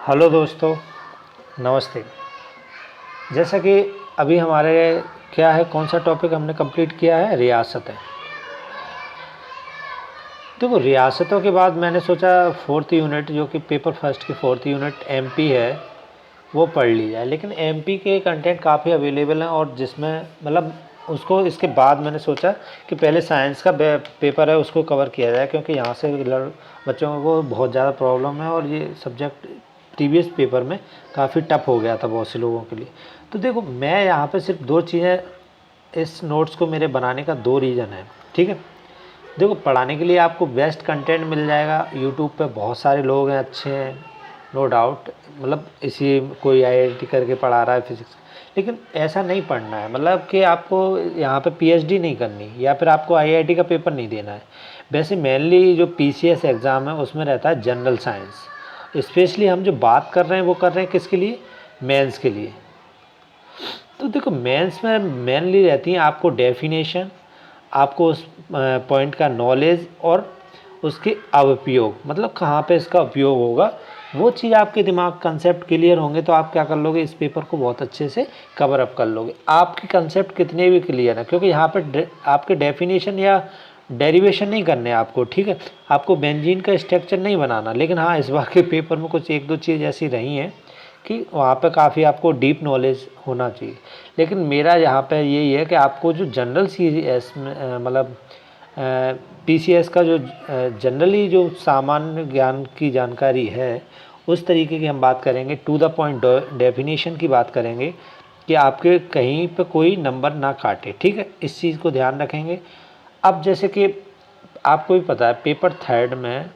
Hello दोस्तों, नमस्ते। जैसा कि अभी हमारे क्या है, कौन सा टॉपिक हमने कंप्लीट किया है, रियासतें। देखो, रियासतों के बाद मैंने सोचा फोर्थ यूनिट, जो कि पेपर फर्स्ट की फोर्थ यूनिट एमपी है, वो पढ़ ली जाए। लेकिन एमपी के कंटेंट काफ़ी अवेलेबल हैं, और जिसमें मतलब उसको इसके बाद मैंने सोचा कि पहले साइंस का पेपर है उसको कवर किया जाए, क्योंकि यहाँ से बच्चों को बहुत ज़्यादा प्रॉब्लम है, और ये सब्जेक्ट प्रीवियस पेपर में काफ़ी टफ हो गया था बहुत से लोगों के लिए। तो देखो, मैं यहाँ पे सिर्फ दो चीज़ें, इस नोट्स को मेरे बनाने का दो रीज़न है, ठीक है। देखो, पढ़ाने के लिए आपको बेस्ट कंटेंट मिल जाएगा यूट्यूब पे, बहुत सारे लोग हैं अच्छे हैं, नो डाउट। मतलब इसी कोई आईआईटी करके पढ़ा रहा है फिज़िक्स, लेकिन ऐसा नहीं पढ़ना है। मतलब कि आपको यहाँ पे पीएचडी नहीं करनी, या फिर आपको आईआईटी का पेपर नहीं देना है। वैसे मेनली जो पीसीएस एग्ज़ाम है उसमें रहता है जनरल साइंस। स्पेशली हम जो बात कर रहे हैं वो कर रहे हैं किसके लिए, मेंस के लिए। तो देखो, मेंस में मेनली रहती है आपको डेफिनेशन, आपको उस पॉइंट का नॉलेज, और उसके उपयोग, मतलब कहाँ पे इसका उपयोग होगा, वो चीज़ आपके दिमाग कंसेप्ट क्लियर होंगे तो आप क्या कर लोगे, इस पेपर को बहुत अच्छे से कवर अप कर लोगे। आपके कंसेप्ट कितने भी क्लियर हैं, क्योंकि यहाँ पे आपके डेफिनेशन या डेरिवेशन नहीं करने आपको, ठीक है। आपको बेंजीन का स्ट्रक्चर नहीं बनाना। लेकिन हाँ, इस बार के पेपर में कुछ एक दो चीज़ ऐसी रही हैं कि वहाँ पे काफ़ी आपको डीप नॉलेज होना चाहिए। लेकिन मेरा यहाँ पे यही है कि आपको जो जनरल सीएस मतलब पीसीएस का जो जनरली जो सामान्य ज्ञान की जानकारी है, उस तरीके की हम बात करेंगे। टू द पॉइंट डेफिनेशन की बात करेंगे कि आपके कहीं पे कोई नंबर ना काटे, ठीक है। इस चीज़ को ध्यान रखेंगे। अब जैसे कि आपको भी पता है, पेपर थर्ड में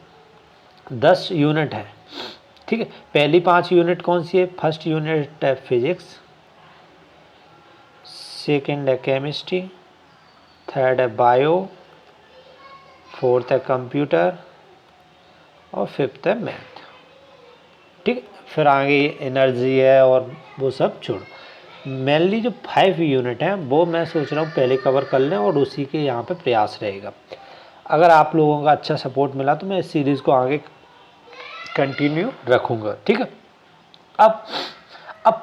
10 यूनिट है, ठीक है। पहली 5 यूनिट कौन सी है, फर्स्ट यूनिट है फिजिक्स, सेकंड है केमिस्ट्री, थर्ड है बायो, फोर्थ है कंप्यूटर, और फिफ्थ है मैथ, ठीक है। फिर आगे एनर्जी है, और वो सब छोड़ो। मेनली जो 5 यूनिट हैं वो मैं सोच रहा हूँ पहले कवर कर लें, और उसी के यहाँ पे प्रयास रहेगा। अगर आप लोगों का अच्छा सपोर्ट मिला तो मैं इस सीरीज़ को आगे कंटिन्यू रखूँगा, ठीक है। अब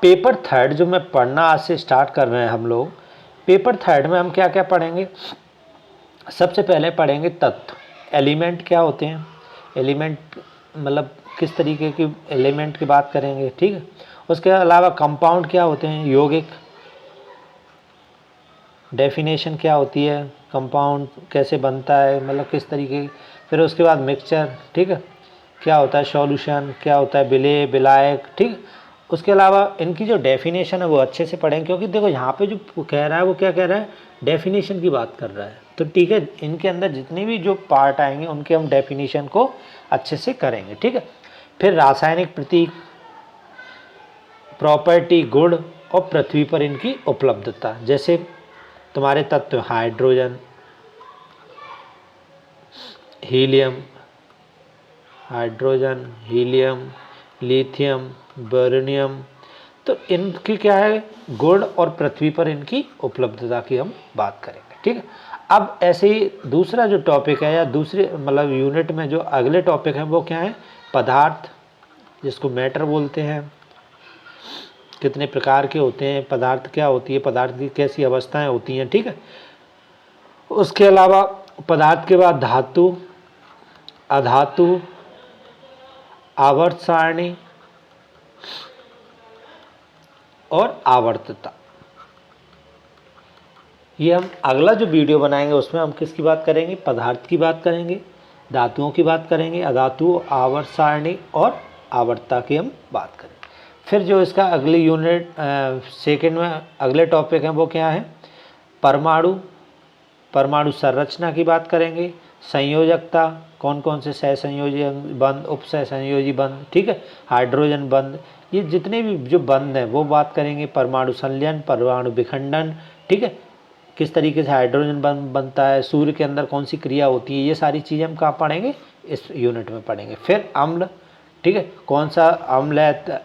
पेपर थर्ड जो मैं पढ़ना आज से स्टार्ट कर रहे हैं हम लोग, पेपर थर्ड में हम क्या क्या पढ़ेंगे। सबसे पहले पढ़ेंगे तत्व, एलिमेंट क्या होते हैं, एलिमेंट मतलब किस तरीके की एलिमेंट की बात करेंगे, ठीक है। उसके अलावा कंपाउंड क्या होते हैं, यौगिक, डेफिनेशन क्या होती है, कंपाउंड कैसे बनता है, मतलब किस तरीके। फिर उसके बाद मिक्सचर, ठीक है, क्या होता है, सॉल्यूशन क्या होता है, विलेय, विलायक, ठीक। उसके अलावा इनकी जो डेफिनेशन है वो अच्छे से पढ़ें, क्योंकि देखो यहाँ पे जो कह रहा है वो क्या कह रहा है, डेफिनेशन की बात कर रहा है। तो ठीक है, इनके अंदर जितने भी जो पार्ट आएंगे उनके हम डेफिनेशन को अच्छे से करेंगे, ठीक है। फिर रासायनिक प्रतीक, प्रॉपर्टी, गुण, और पृथ्वी पर इनकी उपलब्धता। जैसे तुम्हारे तत्व हाइड्रोजन, हीलियम, लिथियम, बोरोनियम, तो इनकी क्या है, गुण, और पृथ्वी पर इनकी उपलब्धता की हम बात करेंगे, ठीक है। अब ऐसे ही दूसरा जो टॉपिक है, या दूसरे मतलब यूनिट में जो अगले टॉपिक है वो क्या है, पदार्थ, जिसको मैटर बोलते हैं। कितने प्रकार के होते हैं पदार्थ, क्या होती है पदार्थ की, कैसी अवस्थाएं होती हैं, ठीक है। उसके अलावा पदार्थ के बाद धातु, अधातु, आवर्त सारणी, और आवर्तता। ये हम अगला जो वीडियो बनाएंगे उसमें हम किसकी बात करेंगे, पदार्थ की बात करेंगे, धातुओं की बात करेंगे, अधातु, आवर्त सारणी, और आवर्तता की हम बात करेंगे। फिर जो इसका अगली यूनिट सेकंड में अगले टॉपिक हैं वो क्या है, परमाणु, परमाणु संरचना की बात करेंगे, संयोजकता, कौन कौन से सहसंयोजी बंध, उप सहसंयोजी बंध, ठीक है, हाइड्रोजन बंध, ये जितने भी जो बंध हैं वो बात करेंगे। परमाणु संलयन, परमाणु विखंडन, ठीक है, किस तरीके से हाइड्रोजन बंध बनता है, सूर्य के अंदर कौन सी क्रिया होती है, ये सारी चीज़ें हम कहाँ पढ़ेंगे, इस यूनिट में पढ़ेंगे। फिर अम्ल, ठीक है, कौन सा अम्ल है,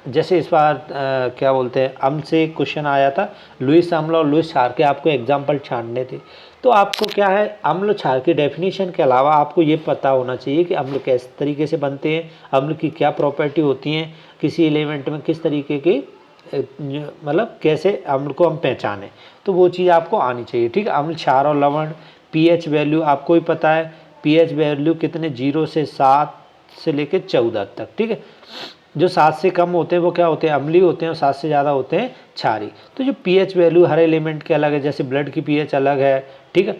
जैसे इस बार क्या बोलते हैं, अम्ल से क्वेश्चन आया था, लुईस अम्ल और लुईस क्षार के आपको एग्जाम्पल छानने थे। तो तो आपको क्या है, अम्ल क्षार की डेफिनेशन के अलावा आपको ये पता होना चाहिए कि अम्ल किस तरीके से बनते हैं, अम्ल की क्या प्रॉपर्टी होती हैं, किसी एलिमेंट में किस तरीके की मतलब कैसे अम्ल को हम पहचानें, तो वो चीज़ आपको आनी चाहिए। ठीक है, अम्ल क्षार और लवण, पीएच वैल्यू आपको ही पता है, पीएच वैल्यू कितने 0 से 7 से लेकर 14 तक। ठीक है, जो 7 से कम होते हैं वो क्या होते हैं, अम्लीय होते हैं, और 7 से ज़्यादा होते हैं क्षारी। तो जो पीएच वैल्यू हर एलिमेंट के अलग है, जैसे ब्लड की पीएच अलग है, ठीक है,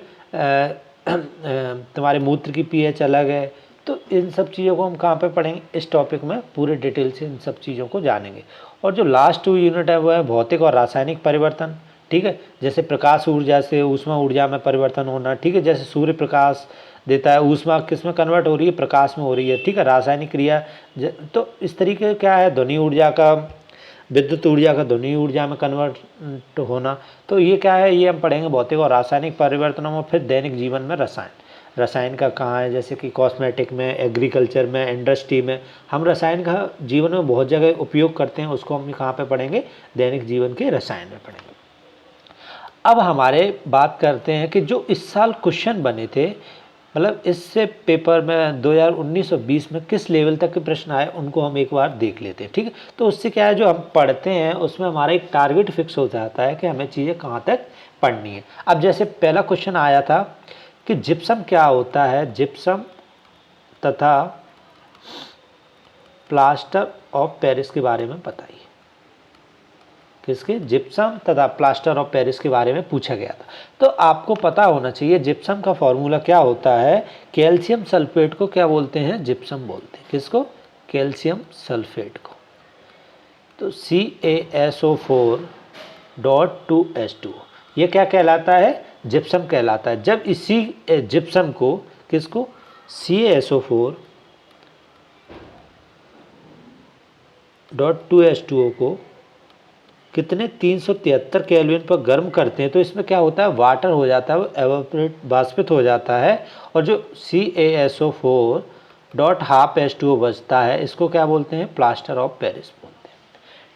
तुम्हारे मूत्र की पीएच अलग है। तो इन सब चीज़ों को हम कहाँ पे पढ़ेंगे, इस टॉपिक में पूरे डिटेल से इन सब चीज़ों को जानेंगे। और जो लास्ट 2 यूनिट है वो है भौतिक और रासायनिक परिवर्तन। ठीक है, जैसे प्रकाश ऊर्जा से ऊष्मा ऊर्जा में परिवर्तन होना। ठीक है, जैसे सूर्य प्रकाश देता है, ऊष्मा किस में कन्वर्ट हो रही है, प्रकाश में हो रही है। ठीक है, रासायनिक क्रिया तो इस तरीके क्या है, ध्वनि ऊर्जा का, विद्युत ऊर्जा का ध्वनि ऊर्जा में कन्वर्ट होना। तो ये क्या है, ये हम पढ़ेंगे भौतिक और रासायनिक परिवर्तनों में। फिर दैनिक जीवन में रसायन, रसायन का कहाँ है, जैसे कि कॉस्मेटिक में, एग्रीकल्चर में, इंडस्ट्री में हम रसायन का जीवन में बहुत जगह उपयोग करते हैं, उसको हम कहाँ पे पढ़ेंगे, दैनिक जीवन के रसायन में पढ़ेंगे। अब हमारे बात करते हैं कि जो इस साल क्वेश्चन बने थे, मतलब इससे पेपर में 2019 और 20 में किस लेवल तक के प्रश्न आए, उनको हम एक बार देख लेते हैं। ठीक है, तो उससे क्या है, जो हम पढ़ते हैं उसमें हमारा एक टारगेट फिक्स हो जाता है कि हमें चीज़ें कहाँ तक पढ़नी है। अब जैसे पहला क्वेश्चन आया था कि जिप्सम क्या होता है, जिप्सम तथा प्लास्टर ऑफ पेरिस के बारे में बताइए। किसके, जिप्सम तथा प्लास्टर ऑफ पेरिस के बारे में पूछा गया था। तो आपको पता होना चाहिए जिप्सम का फॉर्मूला क्या होता है। कैल्शियम सल्फेट को क्या बोलते हैं, जिप्सम बोलते हैं। किसको, कैल्शियम सल्फेट को। तो CaSO4.2H2 ये क्या कहलाता है, जिप्सम कहलाता है। जब इसी जिप्सम को, किसको, CaSO4.2H2O को कितने 373 केल्विन पर गर्म करते हैं, तो इसमें क्या होता है, वाटर हो जाता है, वो एवापोरेट, वाष्पित हो जाता है, और जो CaSO4.12H2O बचता है, इसको क्या बोलते हैं, प्लास्टर ऑफ पेरिस बोलते हैं।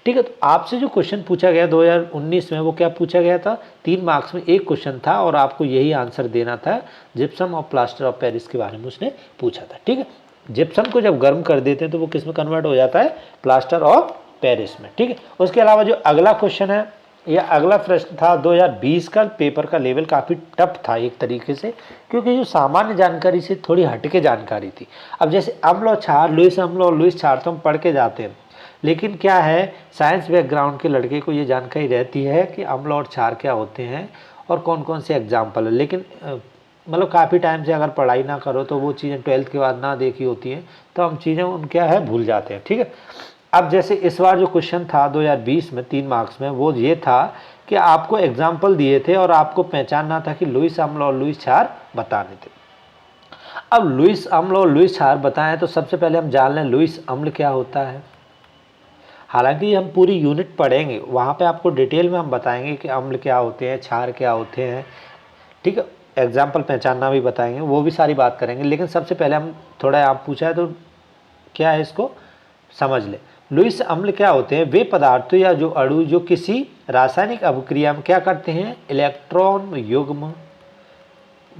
ठीक है, तो आपसे जो क्वेश्चन पूछा गया 2019 में, वो क्या पूछा गया था, 3 मार्क्स में एक क्वेश्चन था, और आपको यही आंसर देना था। जिप्सम और प्लास्टर ऑफ पेरिस के बारे में उसने पूछा था। ठीक है, जिप्सम को जब गर्म कर देते हैं तो वो किस में कन्वर्ट हो जाता है, प्लास्टर ऑफ पेरिस में। ठीक है, उसके अलावा जो अगला क्वेश्चन है, यह अगला प्रश्न था 2020 का पेपर का लेवल काफ़ी टफ था एक तरीके से, क्योंकि जो सामान्य जानकारी से थोड़ी हटके जानकारी थी। अब जैसे अम्ल और क्षार, लुईस अम्ल और लुईस क्षार तो हम पढ़ के जाते हैं, लेकिन क्या है, साइंस बैकग्राउंड के लड़के को ये जानकारी रहती है कि अम्ल और क्षार क्या होते हैं और कौन कौन से एग्जाम्पल है। लेकिन मतलब काफ़ी टाइम से अगर पढ़ाई ना करो तो वो चीज़ें 12th के बाद ना देखी होती हैं, तो हम चीज़ें उन क्या है भूल जाते हैं। ठीक है, अब जैसे इस बार जो क्वेश्चन था 2020 में 3 मार्क्स में, वो ये था कि आपको एग्जाम्पल दिए थे और आपको पहचानना था कि लुईस अम्ल और लुईस क्षार बताने थे। अब लुईस अम्ल और लुईस क्षार बताएं तो सबसे पहले हम जान लें लुईस अम्ल क्या होता है। हालांकि हम पूरी यूनिट पढ़ेंगे, वहाँ पे आपको डिटेल में हम बताएंगे कि अम्ल क्या होते हैं, क्षार क्या होते हैं। ठीक है, एग्जाम्पल पहचानना भी बताएंगे, वो भी सारी बात करेंगे। लेकिन सबसे पहले हम थोड़ा, आप पूछा है तो क्या है, इसको समझ ले। लुईस अम्ल क्या होते हैं, वे पदार्थ या जो अणु जो किसी रासायनिक अभिक्रिया में क्या करते हैं, इलेक्ट्रॉन युग्म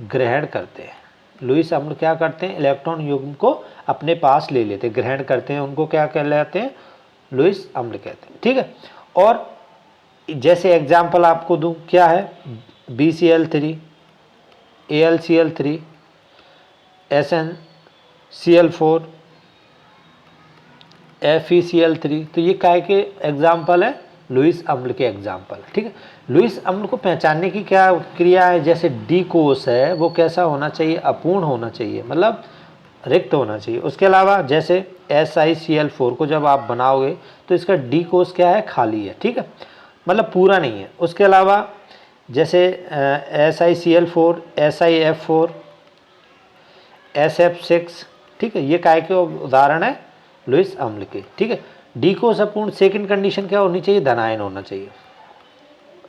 ग्रहण करते हैं। लुईस अम्ल क्या करते हैं, इलेक्ट्रॉन युग्म को अपने पास ले लेते हैं, ग्रहण करते हैं, उनको क्या कहलाते हैं, लुईस अम्ल कहते हैं। ठीक है, और जैसे एग्जाम्पल आपको दूं, क्या है, BCl3, AlCl3, SnCl4, FeCl3, तो ये काय के एग्जाम्पल है, लुईस अम्ल के एग्जाम्पल। ठीक है, लुईस अम्ल को पहचानने की क्या क्रिया है, जैसे डी कोष है वो कैसा होना चाहिए, अपूर्ण होना चाहिए, मतलब रिक्त होना चाहिए। उसके अलावा जैसे SiCl4 को जब आप बनाओगे तो इसका डी कोष क्या है, खाली है। ठीक है, मतलब पूरा नहीं है। उसके अलावा जैसे SiCl4, SiF4, SF6, ठीक है, ये काय के उदाहरण है लुईस अम्ल के। ठीक है, डी कोष अपूर्ण, सेकंड कंडीशन क्या होनी चाहिए, धनायन होना चाहिए।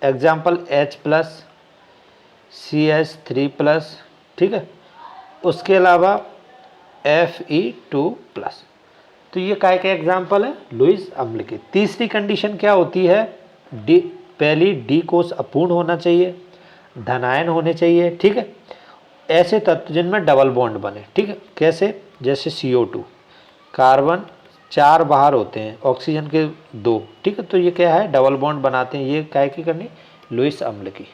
एग्जाम्पल H+, CH3+, ठीक है, उसके अलावा Fe2+, तो ये काय के एग्जाम्पल है, लुईस अम्ल के। तीसरी कंडीशन क्या होती है, पहली डी कोष अपूर्ण होना चाहिए, धनायन होने चाहिए, ठीक है। ऐसे तत्व जिनमें डबल बॉन्ड बने, ठीक है। कैसे? जैसे CO2, कार्बन 4 बाहर होते हैं, ऑक्सीजन के 2, ठीक है। तो ये क्या है? डबल बॉन्ड बनाते हैं। ये काय की करनी? लुईस अम्ल की।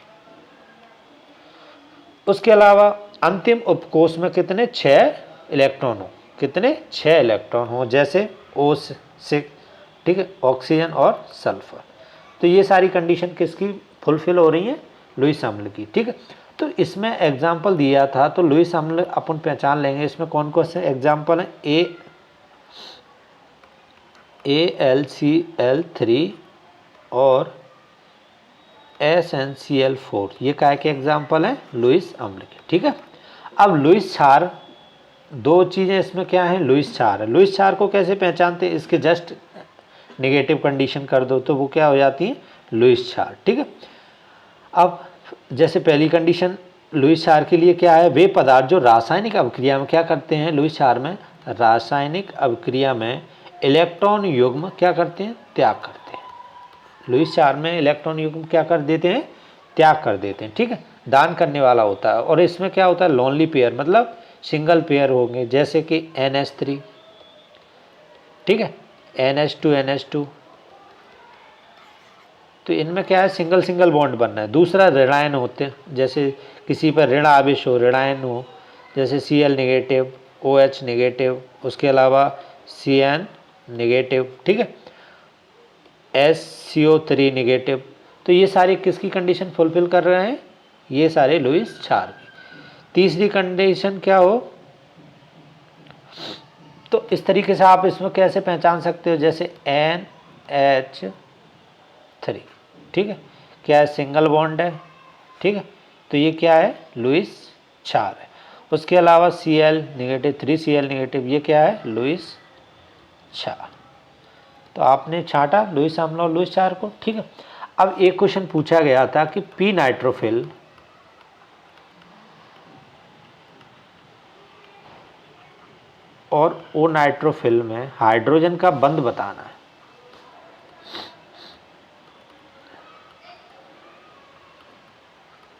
उसके अलावा अंतिम उपकोष में कितने? 6 इलेक्ट्रॉन हो। कितने? 6 इलेक्ट्रॉन हो, जैसे O6, ठीक है, ऑक्सीजन और सल्फर। तो ये सारी कंडीशन किसकी फुलफिल हो रही हैं? लुईस अम्ल की, ठीक है। तो इसमें एग्जाम्पल दिया था, तो लुईस अम्ल अपन पहचान लेंगे। इसमें कौन कौन से एग्जाम्पल हैं? AlCl3 और SnCl4, ये काय के एग्जाम्पल हैं? लुईस अम्ल के, ठीक है। अब लुईस क्षार, 2 चीज़ें इसमें क्या हैं? लुईस क्षार है। लुईस क्षार को कैसे पहचानते हैं? इसके जस्ट नेगेटिव कंडीशन कर दो तो वो क्या हो जाती है? लुईस क्षार, ठीक है। अब जैसे पहली कंडीशन लुईस क्षार के लिए क्या है? वे पदार्थ जो रासायनिक अभिक्रिया में क्या करते हैं? लुईस क्षार में रासायनिक अभिक्रिया में इलेक्ट्रॉन युग्म क्या करते हैं? त्याग करते हैं। लुईस क्षार में इलेक्ट्रॉन युग्म क्या कर देते हैं? त्याग कर देते हैं, ठीक है। दान करने वाला होता है। और इसमें क्या होता है? लोनली पेयर, मतलब सिंगल पेयर होंगे, जैसे कि NH3, ठीक है, NH2 तो इनमें क्या है? सिंगल सिंगल बॉन्ड बनना है। दूसरा ऋणायन होते हैं, जैसे किसी पर ऋण आवेश हो, ऋणायन हो, जैसे Cl नेगेटिव, OH नेगेटिव, उसके अलावा Cn नेगेटिव, ठीक है, SCO3 नेगेटिव। तो ये सारे किसकी कंडीशन फुलफिल कर रहे हैं? ये सारे लुईस क्षार की। तीसरी कंडीशन क्या हो? तो इस तरीके से आप इसमें कैसे पहचान सकते हो? जैसे NH3, ठीक है, क्या है? सिंगल बॉन्ड है, ठीक है। तो ये क्या है? लुईस क्षार है। उसके अलावा Cl नेगेटिव, 3Cl नेगेटिव, ये क्या है? लुईस क्षार। तो आपने छांटा लुईस अम्ल और लुईस क्षार को, ठीक है। अब एक क्वेश्चन पूछा गया था कि पी नाइट्रोफिल और O नाइट्रोफिल में हाइड्रोजन का बंध बताना है।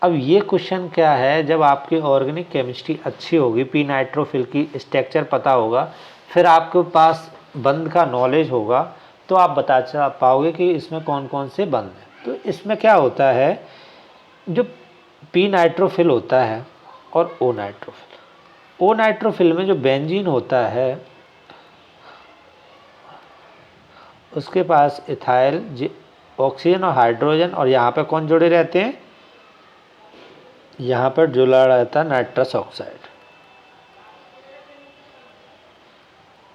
अब ये क्वेश्चन क्या है? जब आपकी ऑर्गेनिक केमिस्ट्री अच्छी होगी, पी नाइट्रोफिल की स्ट्रक्चर पता होगा, फिर आपके पास बंध का नॉलेज होगा, तो आप बता पाओगे कि इसमें कौन कौन से बंध हैं। तो इसमें क्या होता है? जो पी नाइट्रोफिल होता है और O नाइट्रोफिल, O नाइट्रोफिल में जो बेंजीन होता है उसके पास इथाइल, ऑक्सीजन और हाइड्रोजन, और यहाँ पे कौन जुड़े रहते हैं? यहाँ पर जुड़ा रहता है नाइट्रस ऑक्साइड।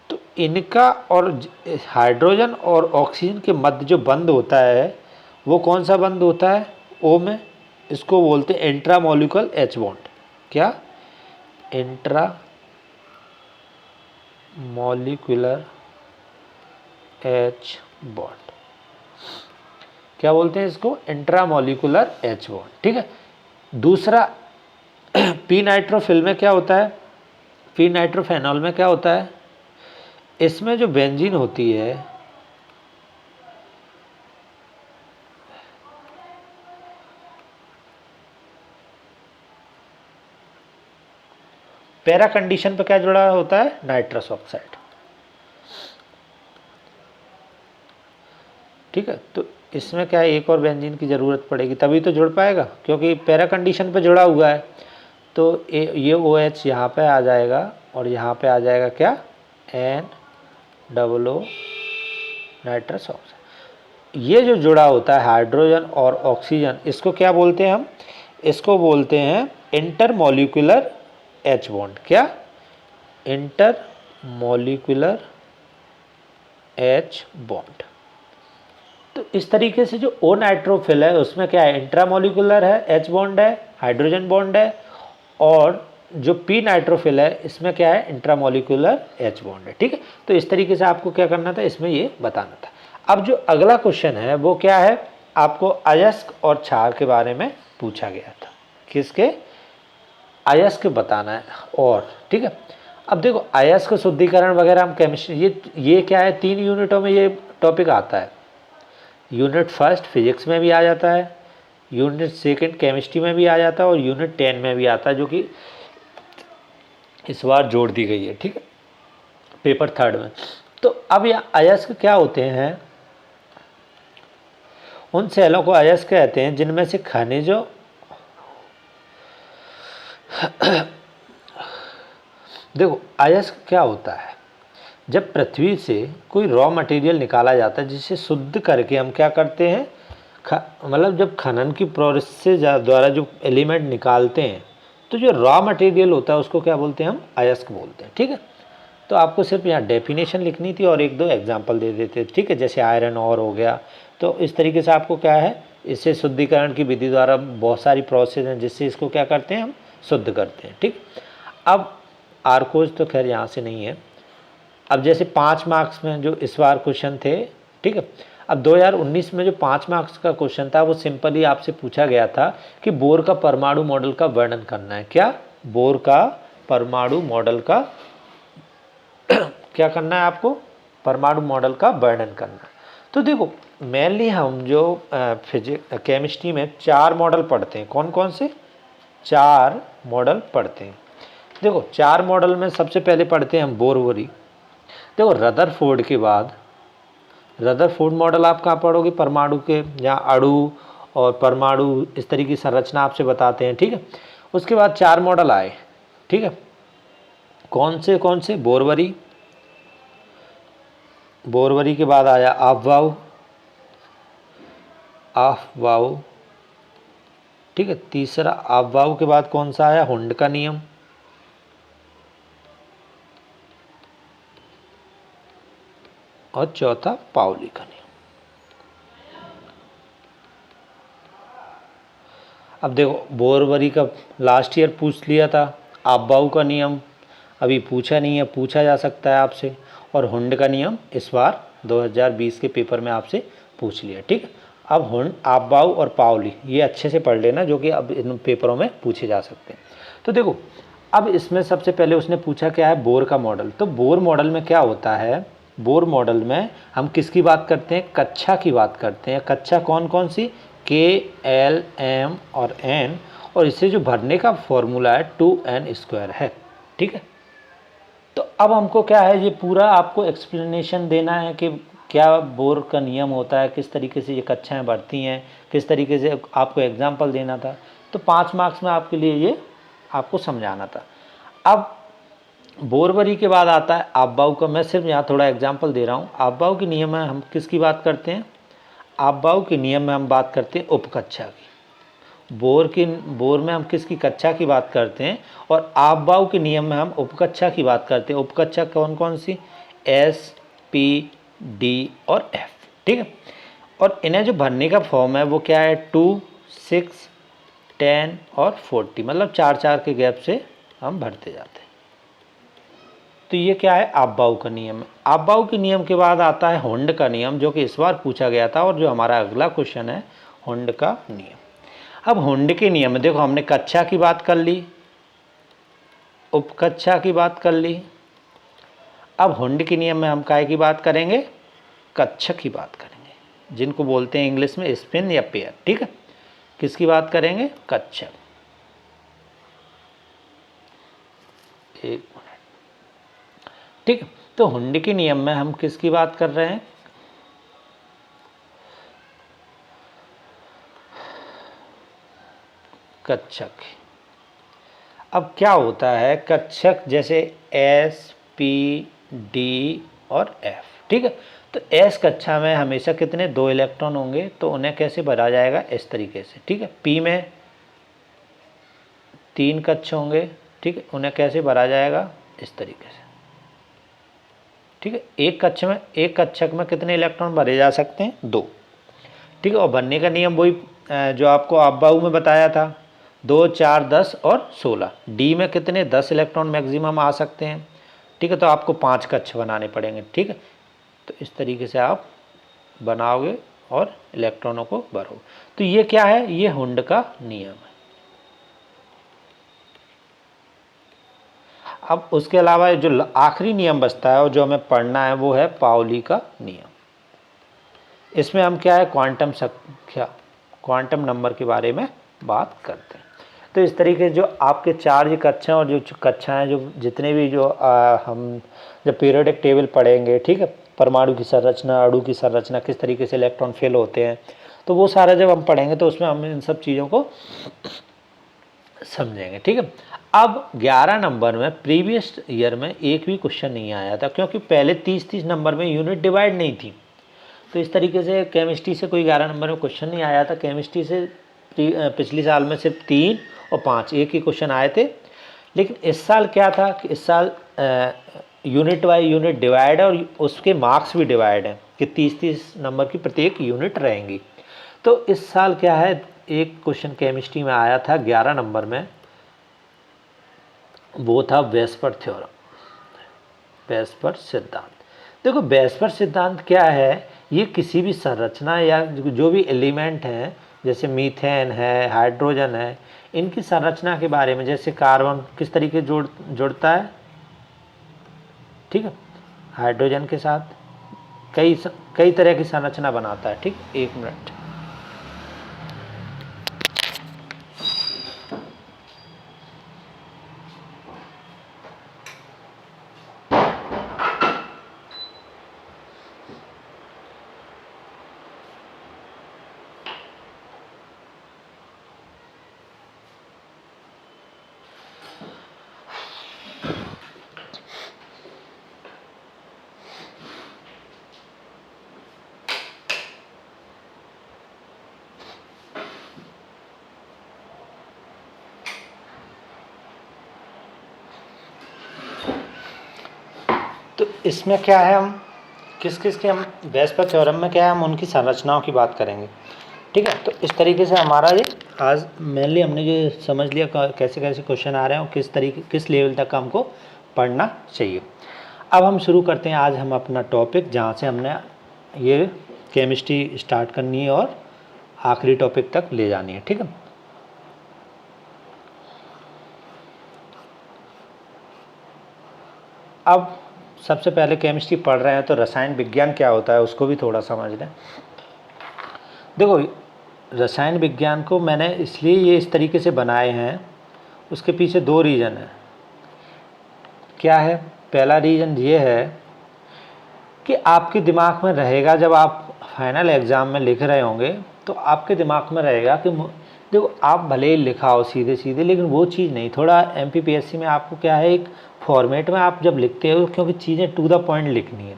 तो इनका और हाइड्रोजन और ऑक्सीजन के मध्य जो बंध होता है वो कौन सा बंध होता है? O में। इसको बोलते हैं इंट्रामोलिकुलर H बॉन्ड। क्या? Intramolecular H bond. क्या बोलते हैं इसको? इंट्रामोलिकुलर H बॉन्ड, ठीक है। दूसरा पी नाइट्रोफिल में क्या होता है? पी नाइट्रोफेनॉल में क्या होता है? इसमें जो बेंजीन होती है पैरा कंडीशन पे क्या जुड़ा होता है? नाइट्रस ऑक्साइड, ठीक है। तो इसमें क्या है? एक और बेंजीन की ज़रूरत पड़ेगी तभी तो जुड़ पाएगा, क्योंकि पैरा कंडीशन पे जुड़ा हुआ है। तो ये OH यहाँ पे आ जाएगा और यहाँ पे आ जाएगा क्या? NOO nitrous oxide. ये जो जुड़ा होता है हाइड्रोजन और ऑक्सीजन, इसको क्या बोलते हैं हम? इसको बोलते हैं इंटरमोलिकुलर H बॉन्ड। क्या? Intermolecular H bond. तो इस तरीके से जो O नाइट्रोफिल है उसमें क्या है? इंट्रामोलिकुलर है, H बॉन्ड है, हाइड्रोजन बॉन्ड है, और जो पी नाइट्रोफिल है इसमें क्या है? इंट्रामोलिकुलर H बॉन्ड है, ठीक है। तो इस तरीके से आपको क्या करना था? इसमें ये बताना था। अब जो अगला क्वेश्चन है वो क्या है? आपको अयस्क और क्षार के बारे में पूछा गया था। किसके? अयस्क बताना है, और ठीक है। अब देखो अयस्क शुद्धिकरण वगैरह हम केमिस्ट्री, ये क्या है? 3 यूनिटों में ये टॉपिक आता है। यूनिट फर्स्ट फिजिक्स में भी आ जाता है, यूनिट 2 केमिस्ट्री में भी आ जाता है और यूनिट 10 में भी आता है, जो कि इस बार जोड़ दी गई है, ठीक है, पेपर 3 में। तो अब यह अयस्क क्या होते हैं? उन सेलों को अयस्क कहते हैं जिनमें से खनिजों देखो, अयस्क क्या होता है? जब पृथ्वी से कोई रॉ मटेरियल निकाला जाता है जिसे शुद्ध करके हम क्या करते हैं, मतलब जब खनन की प्रोसेस से द्वारा जो एलिमेंट निकालते हैं, तो जो रॉ मटेरियल होता है उसको क्या बोलते हैं? हम अयस्क बोलते हैं, ठीक है। तो आपको सिर्फ यहाँ डेफिनेशन लिखनी थी और 1-2 एग्जाम्पल दे देते, ठीक है, जैसे आयरन और हो गया। तो इस तरीके से आपको क्या है, इससे शुद्धिकरण की विधि द्वारा बहुत सारी प्रोसेस हैं जिससे इसको क्या करते हैं, हम शुद्ध करते हैं, ठीक। अब आर्कोज तो खैर यहाँ से नहीं है। अब जैसे 5 मार्क्स में जो इस बार क्वेश्चन थे, ठीक है, अब 2019 में जो 5 मार्क्स का क्वेश्चन था वो सिंपली आपसे पूछा गया था कि बोर का परमाणु मॉडल का वर्णन करना है। क्या? बोर का परमाणु मॉडल का क्या करना है आपको? परमाणु मॉडल का वर्णन करना है। तो देखो, मेनली हम जो केमिस्ट्री में 4 मॉडल पढ़ते हैं। कौन कौन से? 4 मॉडल पढ़ते हैं। देखो, 4 मॉडल में सबसे पहले पढ़ते हैं हम बोरवरी। देखो, रदरफोर्ड के बाद रदरफोर्ड मॉडल आप कहाँ पढ़ोगे? परमाणु के, जहाँ अणु और परमाणु इस तरीके की संरचना आपसे बताते हैं, ठीक है। उसके बाद 4 मॉडल आए, ठीक है। कौन से? बोरवरी। बोरवरी के बाद आया ऑफ-बाउ, ठीक है। तीसरा ऑफ-बाउ के बाद कौन सा आया? हुंड का नियम। और चौथा पाउली का नियम। अब देखो, बोरवरी का लास्ट ईयर पूछ लिया था, ऑफ-बाउ का नियम अभी पूछा नहीं है, पूछा जा सकता है आपसे, और हुंड का नियम इस बार 2020 के पेपर में आपसे पूछ लिया, ठीक है। अब हुंड, ऑफ-बाउ और पाउली ये अच्छे से पढ़ लेना, जो कि अब इन पेपरों में पूछे जा सकते हैं। तो देखो, अब इसमें सबसे पहले उसने पूछा क्या है? बोर का मॉडल। तो बोर मॉडल में क्या होता है? बोर मॉडल में हम किसकी बात करते हैं? कक्षा की बात करते हैं। कक्षा कौन कौन सी? K, L, M और N, और इससे जो भरने का फॉर्मूला है 2n² है, ठीक है। तो अब हमको क्या है, ये पूरा आपको एक्सप्लेनेशन देना है कि क्या बोर का नियम होता है, किस तरीके से ये कक्षाएं बढ़ती हैं, किस तरीके से आपको एग्जाम्पल देना था। तो 5 मार्क्स में आपके लिए ये आपको समझाना था। अब बोरवरी के बाद आता है ऑफ-बाउ का। मैं सिर्फ यहाँ थोड़ा एग्जाम्पल दे रहा हूँ। ऑफ-बाउ के नियम में हम किसकी बात करते हैं? ऑफ-बाउ के नियम में हम बात करते हैं उपकक्षा की। बोर में हम किसकी? कक्षा की बात करते हैं, और ऑफ-बाउ के नियम में हम उपकक्षा की बात करते हैं। उपकक्षा कौन कौन सी? S, P, D और F, ठीक है। और इन्हें जो भरने का फॉर्म है वो क्या है? 2, 6, 10 और 40, मतलब 4-4 के गैप से हम भरते जाते हैं। तो ये क्या है? ऑफ-बाउ का नियम है। ऑफ-बाउ के नियम के बाद आता है हुंड का नियम, जो कि इस बार पूछा गया था और जो हमारा अगला क्वेश्चन है, हुंड का नियम। अब हुंड के नियम में देखो, हमने कक्षा की बात कर ली, उपकक्षा की बात कर ली। अब हुंड के नियम में हम काय की बात करेंगे? कक्षक की बात करेंगे, जिनको बोलते हैं इंग्लिश में स्पिन या पेयर, ठीक है। किसकी बात करेंगे? कक्षक। एक मिनट, ठीक है। तो हुंड के नियम में हम किसकी बात कर रहे हैं? कक्षक। अब क्या होता है? कक्षक जैसे S, P, D और F, ठीक है। तो S कक्षा में हमेशा कितने? 2 इलेक्ट्रॉन होंगे, तो उन्हें कैसे भरा जाएगा? इस तरीके से, ठीक है। P में 3 कक्ष होंगे, ठीक है, उन्हें कैसे भरा जाएगा? इस तरीके से, ठीक है। एक कक्षक में कितने इलेक्ट्रॉन भरे जा सकते हैं? 2, ठीक है। और भरने का नियम वही जो आपको ऑफ-बाउ में बताया था, 2, 4, 10 और 16। डी में कितने? 10 इलेक्ट्रॉन मैक्सिमम आ सकते हैं, ठीक है। तो आपको 5 कक्ष बनाने पड़ेंगे, ठीक है। तो इस तरीके से आप बनाओगे और इलेक्ट्रॉनों को भरोगे। तो ये क्या है? ये हुंड का नियम है। अब उसके अलावा जो आखिरी नियम बचता है और जो हमें पढ़ना है वो है पाउली का नियम। इसमें हम क्या है? क्वांटम संख्या, क्वांटम नंबर के बारे में बात करते हैं। तो इस तरीके जो आपके चार्ज कक्षाएं और जो कक्षाएं जो जितने भी जो हम जब पीरियोडिक टेबल पढ़ेंगे, ठीक है, परमाणु की संरचना, अणु की संरचना, किस तरीके से इलेक्ट्रॉन फेल होते हैं, तो वो सारा जब हम पढ़ेंगे तो उसमें हम इन सब चीज़ों को समझेंगे, ठीक है। अब 11 नंबर में प्रीवियस ईयर में एक भी क्वेश्चन नहीं आया था, क्योंकि पहले 30-30 नंबर में यूनिट डिवाइड नहीं थी। तो इस तरीके से केमिस्ट्री से कोई 11 नंबर में क्वेश्चन नहीं आया था। केमिस्ट्री से पिछले साल में सिर्फ 3 और 5 एक ही क्वेश्चन आए थे। लेकिन इस साल क्या था कि इस साल यूनिट बाई यूनिट डिवाइड है और उसके मार्क्स भी डिवाइड हैं कि 30-30 नंबर की प्रत्येक यूनिट रहेंगी। तो इस साल क्या है, एक क्वेश्चन केमिस्ट्री में आया था 11 नंबर में, वो था वेस्पर थ्योरम, वेस्पर सिद्धांत। देखो वेस्पर सिद्धांत क्या है, ये किसी भी संरचना या जो भी एलिमेंट हैं, जैसे मीथेन है, हाइड्रोजन है, इनकी संरचना के बारे में, जैसे कार्बन किस तरीके जुड़ता है, ठीक है, हाइड्रोजन के साथ कई तरह की संरचना बनाता है, ठीक। एक मिनट, तो इसमें क्या है, हम किस किस के, हम वेस्पर थ्योरम में क्या है, हम उनकी संरचनाओं की बात करेंगे, ठीक है। तो इस तरीके से हमारा ये आज मेनली हमने जो समझ लिया कैसे कैसे क्वेश्चन आ रहे हैं और किस लेवल तक हमको पढ़ना चाहिए। अब हम शुरू करते हैं आज हम अपना टॉपिक, जहाँ से हमने ये केमिस्ट्री स्टार्ट करनी है और आखिरी टॉपिक तक ले जानी है, ठीक है। अब सबसे पहले केमिस्ट्री पढ़ रहे हैं तो रसायन विज्ञान क्या होता है उसको भी थोड़ा समझ लें। देखो रसायन विज्ञान को मैंने इसलिए ये इस तरीके से बनाए हैं, उसके पीछे 2 रीज़न है। क्या है, पहला रीज़न ये है कि आपके दिमाग में रहेगा, जब आप फाइनल एग्ज़ाम में लिख रहे होंगे तो आपके दिमाग में रहेगा कि देखो आप भले ही लिखाओ सीधे सीधे, लेकिन वो चीज़ नहीं, थोड़ा MPPSC में आपको क्या है, एक फॉर्मेट में आप जब लिखते हो, क्योंकि चीज़ें टू द पॉइंट लिखनी है,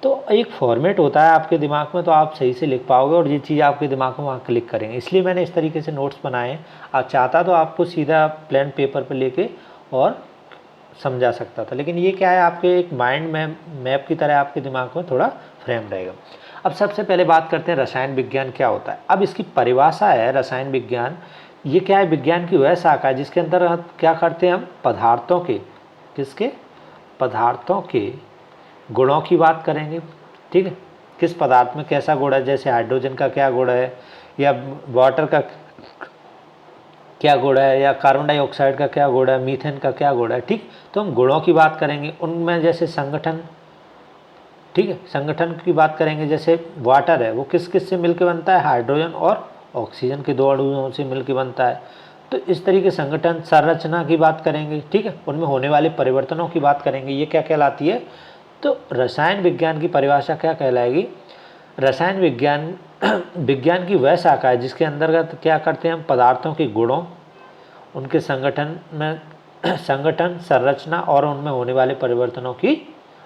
तो एक फॉर्मेट होता है आपके दिमाग में, तो आप सही से लिख पाओगे और ये चीज़ आपके दिमाग में वहाँ क्लिक करेंगे। इसलिए मैंने इस तरीके से नोट्स बनाए हैं। आप चाहता तो आपको सीधा प्लेन पेपर पर लेके और समझा सकता था, लेकिन ये क्या है, आपके एक माइंड में मैप की तरह आपके दिमाग में थोड़ा फ्रेम रहेगा। अब सबसे पहले बात करते हैं रसायन विज्ञान क्या होता है। अब इसकी परिभाषा है, रसायन विज्ञान ये क्या है, विज्ञान की वह शाखा है जिसके अंदर क्या करते हैं, हम पदार्थों के, किसके, पदार्थों के गुणों की बात करेंगे, ठीक है। किस पदार्थ में कैसा गुण है, जैसे हाइड्रोजन का क्या गुण है, या वाटर का क्या गुण है, या कार्बन डाइऑक्साइड का क्या गुण है, मीथेन का क्या गुण है, ठीक। तो हम गुणों की बात करेंगे, उनमें जैसे संगठन, ठीक है, संगठन की बात करेंगे, जैसे वाटर है वो किस किस से मिलकर बनता है, हाइड्रोजन और ऑक्सीजन के 2 अणुओं से मिलकर बनता है। तो इस तरीके संगठन, संरचना की बात करेंगे, ठीक है, उनमें होने वाले परिवर्तनों की बात करेंगे, ये क्या कहलाती है। तो रसायन विज्ञान की परिभाषा क्या कहलाएगी, रसायन विज्ञान विज्ञान की वह शाखा है जिसके अंतर्गत क्या करते हैं, हम पदार्थों के गुणों, उनके संगठन में संगठन, संरचना और उनमें होने वाले परिवर्तनों की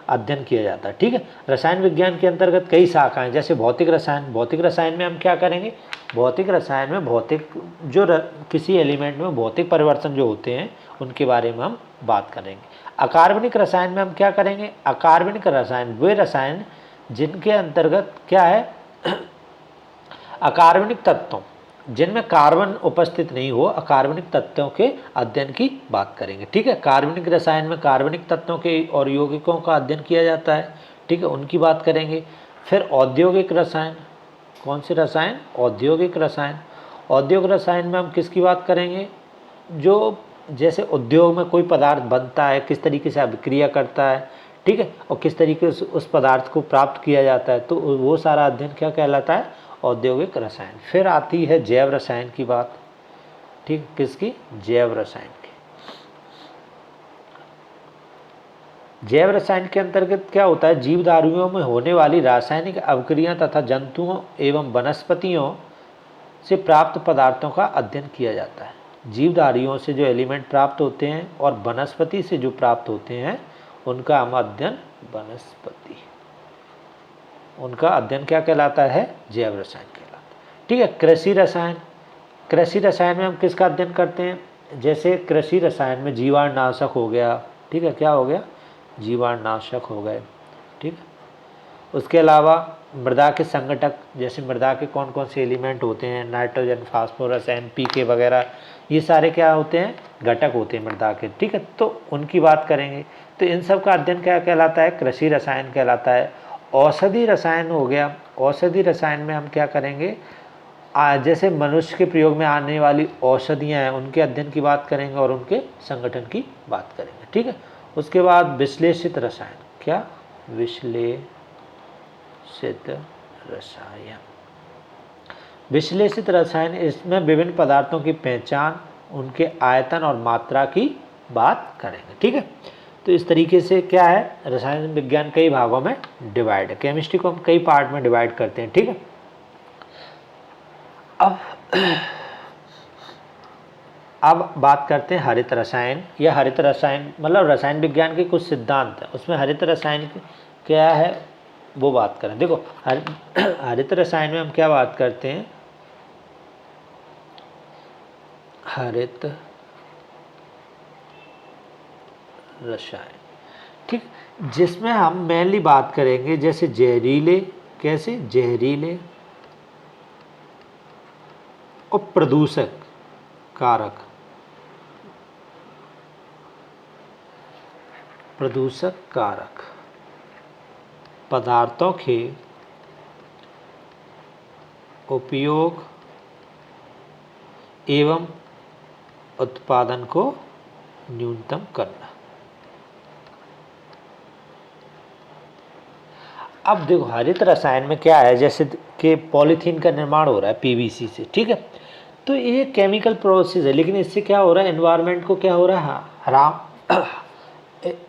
अध्ययन किया जाता है, ठीक है। रसायन विज्ञान के अंतर्गत कई शाखाएं, जैसे भौतिक रसायन, भौतिक रसायन में हम क्या करेंगे, भौतिक रसायन में भौतिक जो किसी एलिमेंट में भौतिक परिवर्तन जो होते हैं उनके बारे में हम बात करेंगे। अकार्बनिक रसायन में हम क्या करेंगे, अकार्बनिक रसायन वे रसायन जिनके अंतर्गत क्या है, अकार्बनिक तत्वों जिनमें कार्बन उपस्थित नहीं हो, अकार्बनिक तत्वों के अध्ययन की बात करेंगे, ठीक है। कार्बनिक रसायन में कार्बनिक तत्वों के और यौगिकों का अध्ययन किया जाता है, ठीक है, उनकी बात करेंगे। फिर औद्योगिक रसायन, कौन से रसायन, औद्योगिक रसायन, औद्योगिक रसायन में हम किसकी बात करेंगे, जो जैसे उद्योग में कोई पदार्थ बनता है किस तरीके से अभिक्रिया करता है, ठीक है, और किस तरीके से उस पदार्थ को प्राप्त किया जाता है, तो वो सारा अध्ययन क्या कहलाता है, औद्योगिक रसायन। फिर आती है जैव रसायन की बात, ठीक, किसकी? जैव रसायन की। जैव रसायन के अंतर्गत क्या होता है? जीवधारियों में होने वाली रासायनिक अवक्रियाएं तथा जंतुओं एवं वनस्पतियों से प्राप्त पदार्थों का अध्ययन किया जाता है। जीवधारियों से जो एलिमेंट प्राप्त होते हैं और वनस्पति से जो प्राप्त होते हैं उनका हम अध्ययन, वनस्पति, उनका अध्ययन क्या कहलाता है? जैव रसायन कहलाता है। ठीक है। कृषि रसायन, कृषि रसायन में हम किसका अध्ययन करते हैं? जैसे कृषि रसायन में जीवाणुनाशक हो गया, ठीक है, क्या हो गया? जीवाणुनाशक हो गए, ठीक है। उसके अलावा मृदा के संगठक, जैसे मृदा के कौन कौन से एलिमेंट होते हैं, नाइट्रोजन, फास्फोरस, NPK वगैरह, ये सारे क्या होते हैं? घटक होते हैं मृदा के, ठीक है, तो उनकी बात करेंगे। तो इन सब का अध्ययन क्या कहलाता है? कृषि रसायन कहलाता है। औषधि रसायन हो गया, औषधि रसायन में हम क्या करेंगे? जैसे मनुष्य के प्रयोग में आने वाली औषधियाँ हैं उनके अध्ययन की बात करेंगे और उनके संगठन की बात करेंगे, ठीक है। उसके बाद विश्लेषित रसायन, क्या? विश्लेषित रसायन, विश्लेषित रसायन, इसमें विभिन्न पदार्थों की पहचान, उनके आयतन और मात्रा की बात करेंगे, ठीक है। तो इस तरीके से क्या है? रसायन विज्ञान कई भागों में डिवाइड है। केमिस्ट्री को हम कई पार्ट में डिवाइड करते हैं, ठीक है। अब बात करते हैं हरित रसायन, या हरित रसायन मतलब रसायन विज्ञान के कुछ सिद्धांत हैं, उसमें हरित रसायन क्या है वो बात करें। देखो हरित रसायन में हम क्या बात करते हैं? हरित रसायन, ठीक, जिसमें हम मेनली बात करेंगे जैसे जहरीले, कैसे? जहरीले और प्रदूषक कारक, प्रदूषक कारक पदार्थों के उपयोग एवं उत्पादन को न्यूनतम करना। अब देखो हरित रसायन में क्या है, जैसे कि पॉलीथीन का निर्माण हो रहा है PVC से, ठीक है, तो ये केमिकल प्रोसेस है, लेकिन इससे क्या हो रहा है? एनवायरनमेंट को क्या हो रहा है?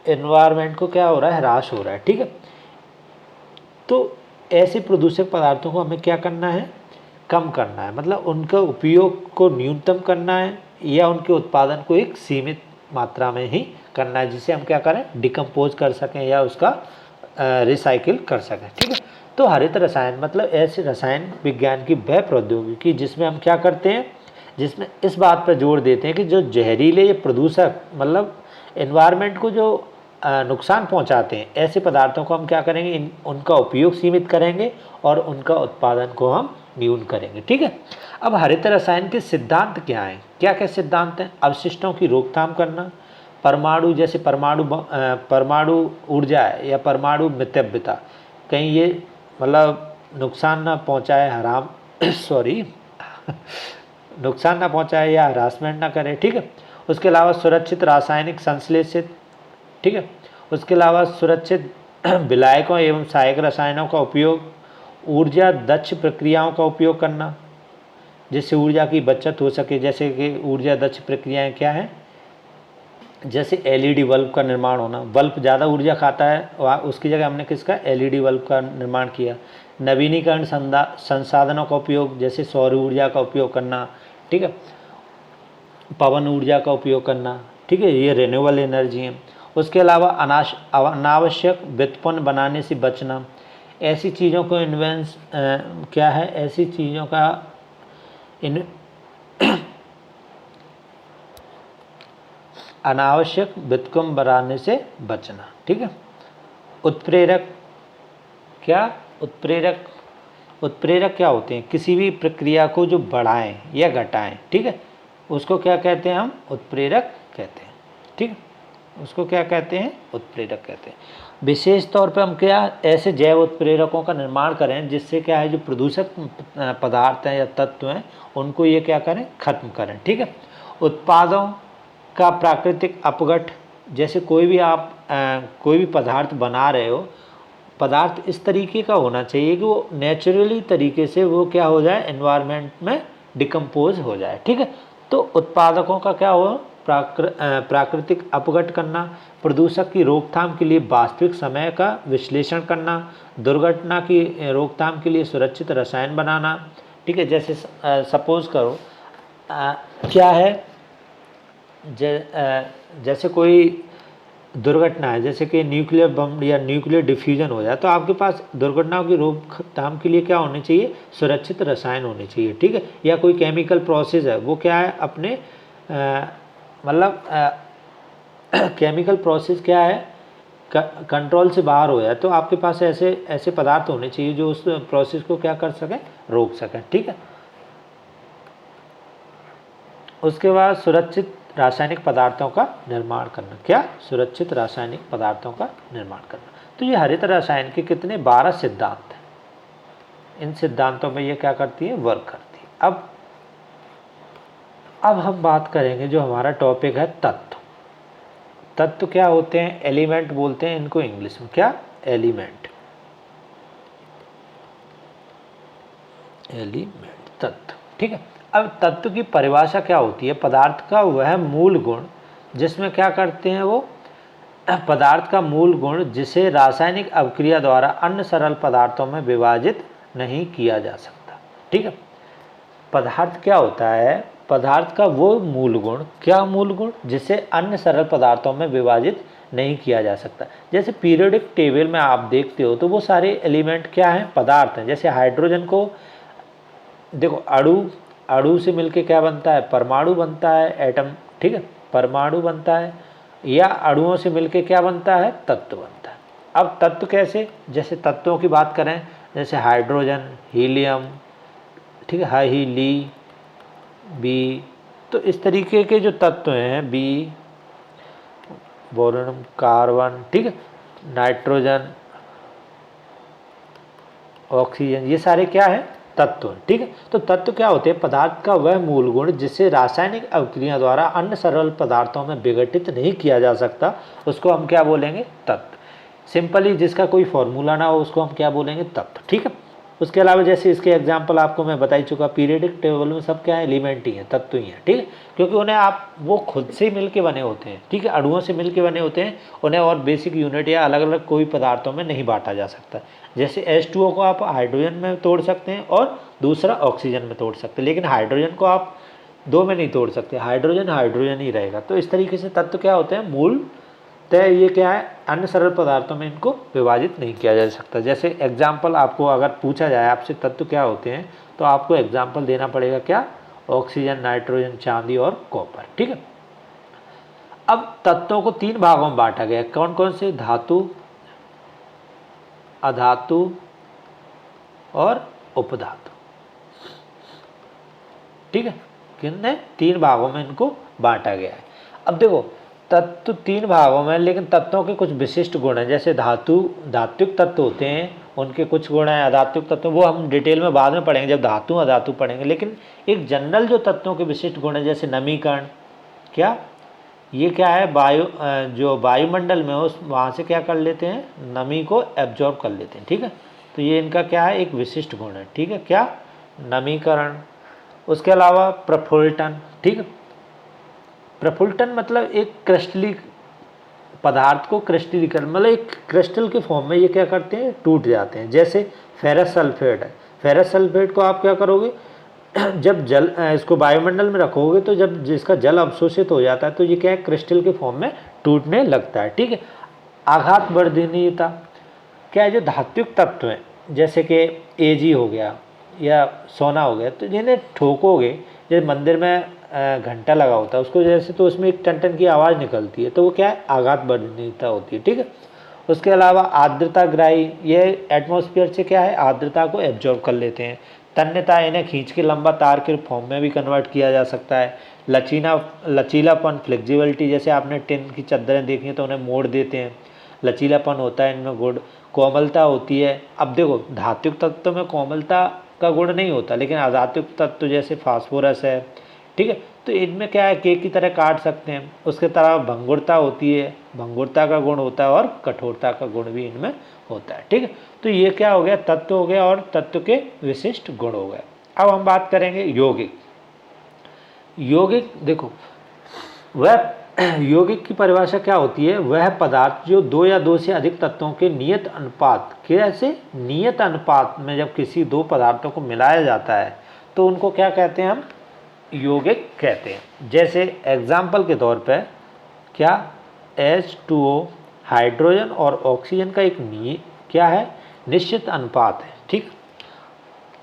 एनवायरनमेंट को क्या हो रहा है? ह्रास हो रहा है, ठीक है। तो ऐसे प्रदूषक पदार्थों को हमें क्या करना है? कम करना है, मतलब उनका उपयोग को न्यूनतम करना है, या उनके उत्पादन को एक सीमित मात्रा में ही करना है, जिसे हम क्या करें? डिकम्पोज कर सकें या उसका रिसाइकिल कर सकें, ठीक है। तो हरित रसायन मतलब ऐसे रसायन विज्ञान की वह प्रौद्योगिकी जिसमें हम क्या करते हैं? जिसमें इस बात पर जोर देते हैं कि जो जहरीले या प्रदूषक मतलब एनवायरनमेंट को जो नुकसान पहुंचाते हैं, ऐसे पदार्थों को हम क्या करेंगे? उनका उपयोग सीमित करेंगे और उनका उत्पादन को हम न्यून करेंगे, ठीक है। अब हरित रसायन के सिद्धांत क्या हैं? क्या क्या सिद्धांत हैं? अवशिष्टों की रोकथाम करना, परमाणु, जैसे परमाणु ऊर्जा है या परमाणु मितव्यता, कहीं ये मतलब नुकसान ना पहुंचाए, हराम सॉरी नुकसान ना पहुंचाए या हरासमेंट ना करे, ठीक है। उसके अलावा सुरक्षित रासायनिक संश्लेषित, ठीक है। उसके अलावा सुरक्षित विलायकों एवं सहायक रसायनों का उपयोग, ऊर्जा दक्ष प्रक्रियाओं का उपयोग करना जिससे ऊर्जा की बचत हो सके। जैसे कि ऊर्जा दक्ष प्रक्रियाएं क्या हैं? जैसे LED बल्ब का निर्माण होना, बल्ब ज़्यादा ऊर्जा खाता है, वहाँ उसकी जगह हमने किसका? LED बल्ब का निर्माण किया। नवीनीकरण संसाधनों का उपयोग, जैसे सौर ऊर्जा का उपयोग करना, ठीक है, पवन ऊर्जा का उपयोग करना, ठीक है, ये रिन्यूएबल एनर्जी है। उसके अलावा अनावश्यक व्युत्पन्न बनाने से बचना, ऐसी चीज़ों को क्या है? ऐसी चीज़ों का अनावश्यक व्युत्पन्न बनाने से बचना, ठीक है। उत्प्रेरक, क्या? उत्प्रेरक क्या होते हैं? किसी भी प्रक्रिया को जो बढ़ाएं या घटाएं, ठीक है, उसको क्या कहते हैं? हम उत्प्रेरक कहते हैं, ठीक है, उसको क्या कहते हैं? उत्प्रेरक कहते हैं। विशेष तौर पर हम क्या ऐसे जैव उत्प्रेरकों का निर्माण करें जिससे क्या है, जो प्रदूषक पदार्थ हैं या तत्व हैं उनको ये क्या करें? खत्म करें, ठीक है। उत्पादों का प्राकृतिक अपघट, जैसे कोई भी आप कोई भी पदार्थ बना रहे हो, पदार्थ इस तरीके का होना चाहिए कि वो नेचुरली तरीके से वो क्या हो जाए, एनवायरनमेंट में डिकम्पोज हो जाए। ठीक है, तो उत्पादकों का क्या हो, प्राकृतिक अपघट करना, प्रदूषक की रोकथाम के लिए वास्तविक समय का विश्लेषण करना, दुर्घटना की रोकथाम के लिए सुरक्षित रसायन बनाना। ठीक है, जैसे सपोज करो क्या है, जैसे कोई दुर्घटना है, जैसे कि न्यूक्लियर बम या न्यूक्लियर डिफ्यूजन हो जाए, तो आपके पास दुर्घटनाओं की रोकथाम के लिए क्या होने चाहिए, सुरक्षित रसायन होने चाहिए। ठीक है, या कोई केमिकल प्रोसेस है, वो क्या है, अपने मतलब केमिकल प्रोसेस क्या है, कंट्रोल से बाहर हो जाए, तो आपके पास ऐसे ऐसे पदार्थ होने चाहिए जो उस प्रोसेस को क्या कर सकें, रोक सकें। ठीक है, उसके बाद सुरक्षित रासायनिक पदार्थों का निर्माण करना। क्या, सुरक्षित रासायनिक पदार्थों का निर्माण करना। तो ये हरित रसायन के कितने 12 सिद्धांत हैं। इन सिद्धांतों में ये क्या करती है, वर्क करती है। अब हम बात करेंगे जो हमारा टॉपिक है तत्व। तत्व क्या होते हैं, एलिमेंट बोलते हैं इनको इंग्लिश में। क्या, एलिमेंट, एलिमेंट, तत्व। ठीक है, अब तत्व की परिभाषा क्या होती है, पदार्थ का वह मूल गुण जिसमें क्या करते हैं वो, पदार्थ का मूल गुण जिसे रासायनिक अभिक्रिया द्वारा अन्य सरल पदार्थों में विभाजित नहीं किया जा सकता। ठीक है, पदार्थ क्या होता है, पदार्थ का वो मूल गुण, क्या मूल गुण, जिसे अन्य सरल पदार्थों में विभाजित नहीं किया जा सकता। जैसे पीरियोडिक टेबल में आप देखते हो तो वो सारे एलिमेंट क्या हैं, पदार्थ हैं। जैसे हाइड्रोजन को देखो, अणु से मिलके क्या बनता है, परमाणु बनता है, एटम। ठीक है, परमाणु बनता है, या अणुओं से मिलके क्या बनता है, तत्व बनता है। अब तत्व कैसे, जैसे तत्वों की बात करें, जैसे हाइड्रोजन, हीलियम, ठीक है, हीली, बी, तो इस तरीके के जो तत्व हैं, बी, बोरोन, कार्बन, ठीक है, नाइट्रोजन, ऑक्सीजन, ये सारे क्या है, तत्व। ठीक है, तो तत्व क्या होते हैं, पदार्थ का वह मूल गुण जिसे रासायनिक अभिक्रिया द्वारा अन्य सरल पदार्थों में विघटित नहीं किया जा सकता, उसको हम क्या बोलेंगे, तत्व। सिंपली जिसका कोई फॉर्मूला ना हो उसको हम क्या बोलेंगे, तत्व। ठीक है, उसके अलावा जैसे इसके एग्जाम्पल आपको मैं बता ही चुका, पीरियडिक टेबल में सब क्या है, एलिमेंट ही हैं, तत्व ही हैं। ठीक है, क्योंकि उन्हें आप वो खुद से मिल के बने होते हैं। ठीक है, अणुओं से मिल के बने होते हैं, उन्हें और बेसिक यूनिट या अलग अलग कोई पदार्थों में नहीं बांटा जा सकता। जैसे H2O को आप हाइड्रोजन में तोड़ सकते हैं और दूसरा ऑक्सीजन में तोड़ सकते हैं, लेकिन हाइड्रोजन को आप दो में नहीं तोड़ सकते, हाइड्रोजन हाइड्रोजन ही रहेगा। तो इस तरीके से तत्व क्या होते हैं, मूल तय, ये क्या है, अन्य सरल पदार्थों में इनको विभाजित नहीं किया जा सकता। जैसे एग्जाम्पल आपको अगर पूछा जाए आपसे तत्व क्या होते हैं, तो आपको एग्जाम्पल देना पड़ेगा क्या, ऑक्सीजन, नाइट्रोजन, चांदी और कॉपर। ठीक है, अब तत्वों को 3 भागों में बांटा गया। कौन कौन से, धातु, अधातु और उपधातु। ठीक है, कितने, 3 भागों में इनको बांटा गया है। अब देखो, तत्व 3 भागों में, लेकिन तत्वों के कुछ विशिष्ट गुण हैं। जैसे धात्विक तत्व होते हैं, उनके कुछ गुण हैं। अधात्विक तत्व वो हम डिटेल में बाद में पढ़ेंगे जब धातु अधातु पढ़ेंगे, लेकिन एक जनरल जो तत्वों के विशिष्ट गुण है, जैसे नमीकरण, क्या, ये क्या है, जो वायुमंडल में उस वहाँ से क्या कर लेते हैं, नमी को एब्जॉर्ब कर लेते हैं। ठीक है, तो ये इनका क्या है, एक विशिष्ट गुण है। ठीक है, क्या, नमीकरण। उसके अलावा प्रफुल्लन। ठीक है, प्रफुल्लन मतलब एक क्रिस्टली पदार्थ को क्रिस्टलीकरण, मतलब एक क्रिस्टल के फॉर्म में ये क्या करते हैं, टूट जाते हैं। जैसे फेरस सल्फेट है, फेरस सल्फेट को आप क्या करोगे, जब जल इसको वायुमंडल में रखोगे तो जब जिसका जल अवशोषित हो जाता है तो ये क्या है, क्रिस्टल के फॉर्म में टूटने लगता है। ठीक है, आघात वर्धनीयता, क्या है, जो धात्विक तत्व हैं जैसे कि Ag हो गया या सोना हो गया, तो जिन्हें ठोकोगे, जैसे मंदिर में घंटा लगा होता है उसको, जैसे तो उसमें एक टन टन की आवाज़ निकलती है, तो वो क्या है, आघात वर्धनीयता होती है। ठीक है, उसके अलावा आर्द्रता ग्राही, ये एटमॉस्फेयर से क्या है, आर्द्रता को एब्जॉर्ब कर लेते हैं। तन्यता, इन्हें खींच के लंबा तार के फॉर्म में भी कन्वर्ट किया जा सकता है। लचीलापन, फ्लेक्सिबिलिटी, जैसे आपने टिन की चादरें देखी हैं तो उन्हें मोड़ देते हैं, लचीलापन होता है इनमें गुण। कोमलता होती है। अब देखो, धात्विक तत्व में कोमलता का गुण नहीं होता, लेकिन अधात्विक तत्व जैसे फास्फोरस है, ठीक है, तो इनमें क्या है, के की तरह काट सकते हैं। उसके तरह भंगुरता होती है, भंगुरता का गुण होता है और कठोरता का गुण भी इनमें होता है। ठीक है, तो ये क्या हो गया, तत्व हो गया और तत्व के विशिष्ट गुण हो गए। अब हम बात करेंगे यौगिक। यौगिक देखो, वह यौगिक की परिभाषा क्या होती है, वह पदार्थ जो दो या दो से अधिक तत्वों के नियत अनुपात, कैसे नियत अनुपात में जब किसी दो पदार्थों को मिलाया जाता है तो उनको क्या कहते हैं, हम यौगिक कहते हैं। जैसे एग्जाम्पल के तौर पर क्या, H2O हाइड्रोजन और ऑक्सीजन का एक क्या है, निश्चित अनुपात है। ठीक,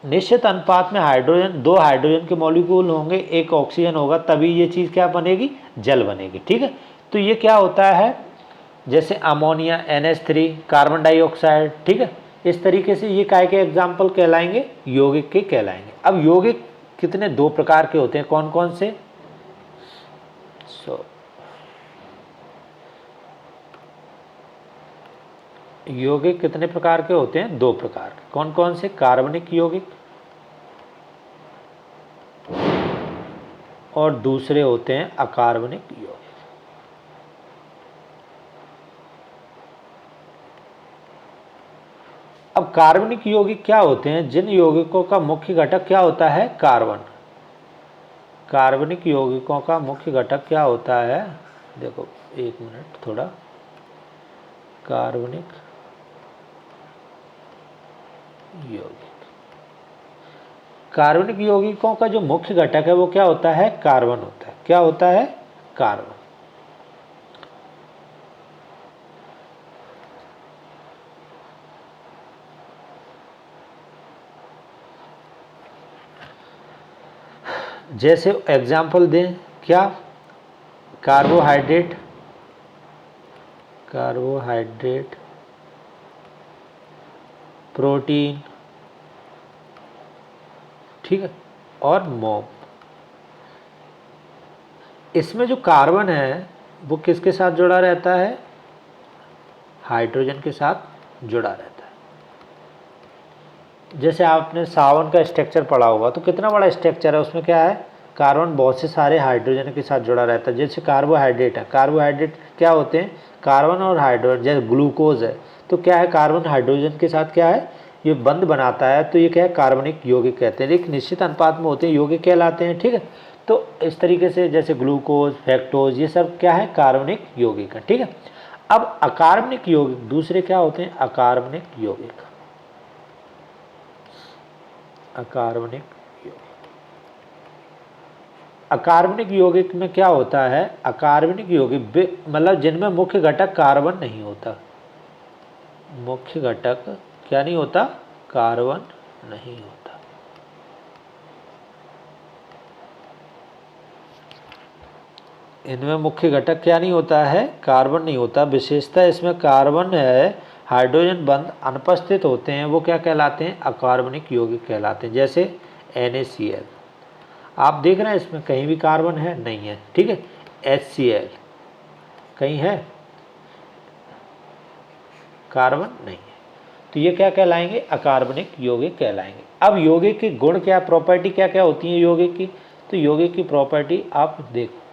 निश्चित अनुपात में हाइड्रोजन, दो हाइड्रोजन के मॉलिक्यूल होंगे, एक ऑक्सीजन होगा, तभी ये चीज़ क्या बनेगी, जल बनेगी। ठीक है, तो ये क्या होता है, जैसे अमोनिया NH3, कार्बन डाइऑक्साइड। ठीक है, इस तरीके से ये काय के एग्जाम्पल कहलाएंगे, यौगिक के कहलाएंगे। अब यौगिक कितने, दो प्रकार के होते हैं, कौन कौन से, यौगिक कितने प्रकार के होते हैं, दो प्रकार के। कौन कौन से, कार्बनिक यौगिक और दूसरे होते हैं अकार्बनिक यौगिक। अब कार्बनिक यौगिक क्या होते हैं, जिन यौगिकों का मुख्य घटक क्या होता है, कार्बन। कार्बनिक यौगिकों का मुख्य घटक क्या होता है, देखो एक मिनट थोड़ा, कार्बनिक यौगिक, कार्बनिक यौगिकों का जो मुख्य घटक है वो क्या होता है, कार्बन होता है। क्या होता है, कार्बन। जैसे एग्जाम्पल दें, क्या, कार्बोहाइड्रेट, कार्बोहाइड्रेट, प्रोटीन, ठीक है, और मोम। इसमें जो कार्बन है वो किसके साथ जुड़ा रहता है, हाइड्रोजन के साथ जुड़ा रहता है। जैसे आपने सावन का स्ट्रक्चर पढ़ा होगा, तो कितना बड़ा स्ट्रक्चर है, उसमें क्या है, कार्बन बहुत से सारे हाइड्रोजन के साथ जुड़ा रहता है। जैसे कार्बोहाइड्रेट है, कार्बोहाइड्रेट क्या होते हैं, कार्बन और हाइड्रोजन। जैसे ग्लूकोज है, तो क्या है, कार्बन हाइड्रोजन के साथ क्या है, ये बंध बनाता है, तो ये क्या है, कार्बनिक यौगिक कहते हैं। एक निश्चित अनुपात में होते हैं, यौगिक कहलाते हैं। ठीक है, तो इस तरीके से जैसे ग्लूकोज, फ्रक्टोज, ये सब क्या है, कार्बनिक यौगिक है। ठीक है, अब अकार्बनिक यौगिक दूसरे क्या होते हैं, अकार्बनिक यौगिक, अकार्बनिक यौगिक। अकार्बनिक यौगिक में क्या होता है, अकार्बनिक यौगिक मतलब जिनमें मुख्य घटक कार्बन नहीं होता, मुख्य घटक क्या नहीं होता, कार्बन नहीं होता। इनमें मुख्य घटक क्या नहीं होता है, कार्बन नहीं होता। विशेषता इसमें कार्बन है, हाइड्रोजन बंध अनुपस्थित होते हैं, वो क्या कहलाते हैं, अकार्बनिक यौगिक कहलाते हैं। जैसे NaCl, आप देख रहे हैं इसमें कहीं भी कार्बन है, नहीं है। ठीक है, HCl कहीं है, कार्बन नहीं है, तो ये क्या कहलाएंगे, अकार्बनिक यौगिक कहलाएंगे। अब यौगिक के गुण क्या, प्रॉपर्टी क्या क्या होती है यौगिक की, तो यौगिक की प्रॉपर्टी आप देखो।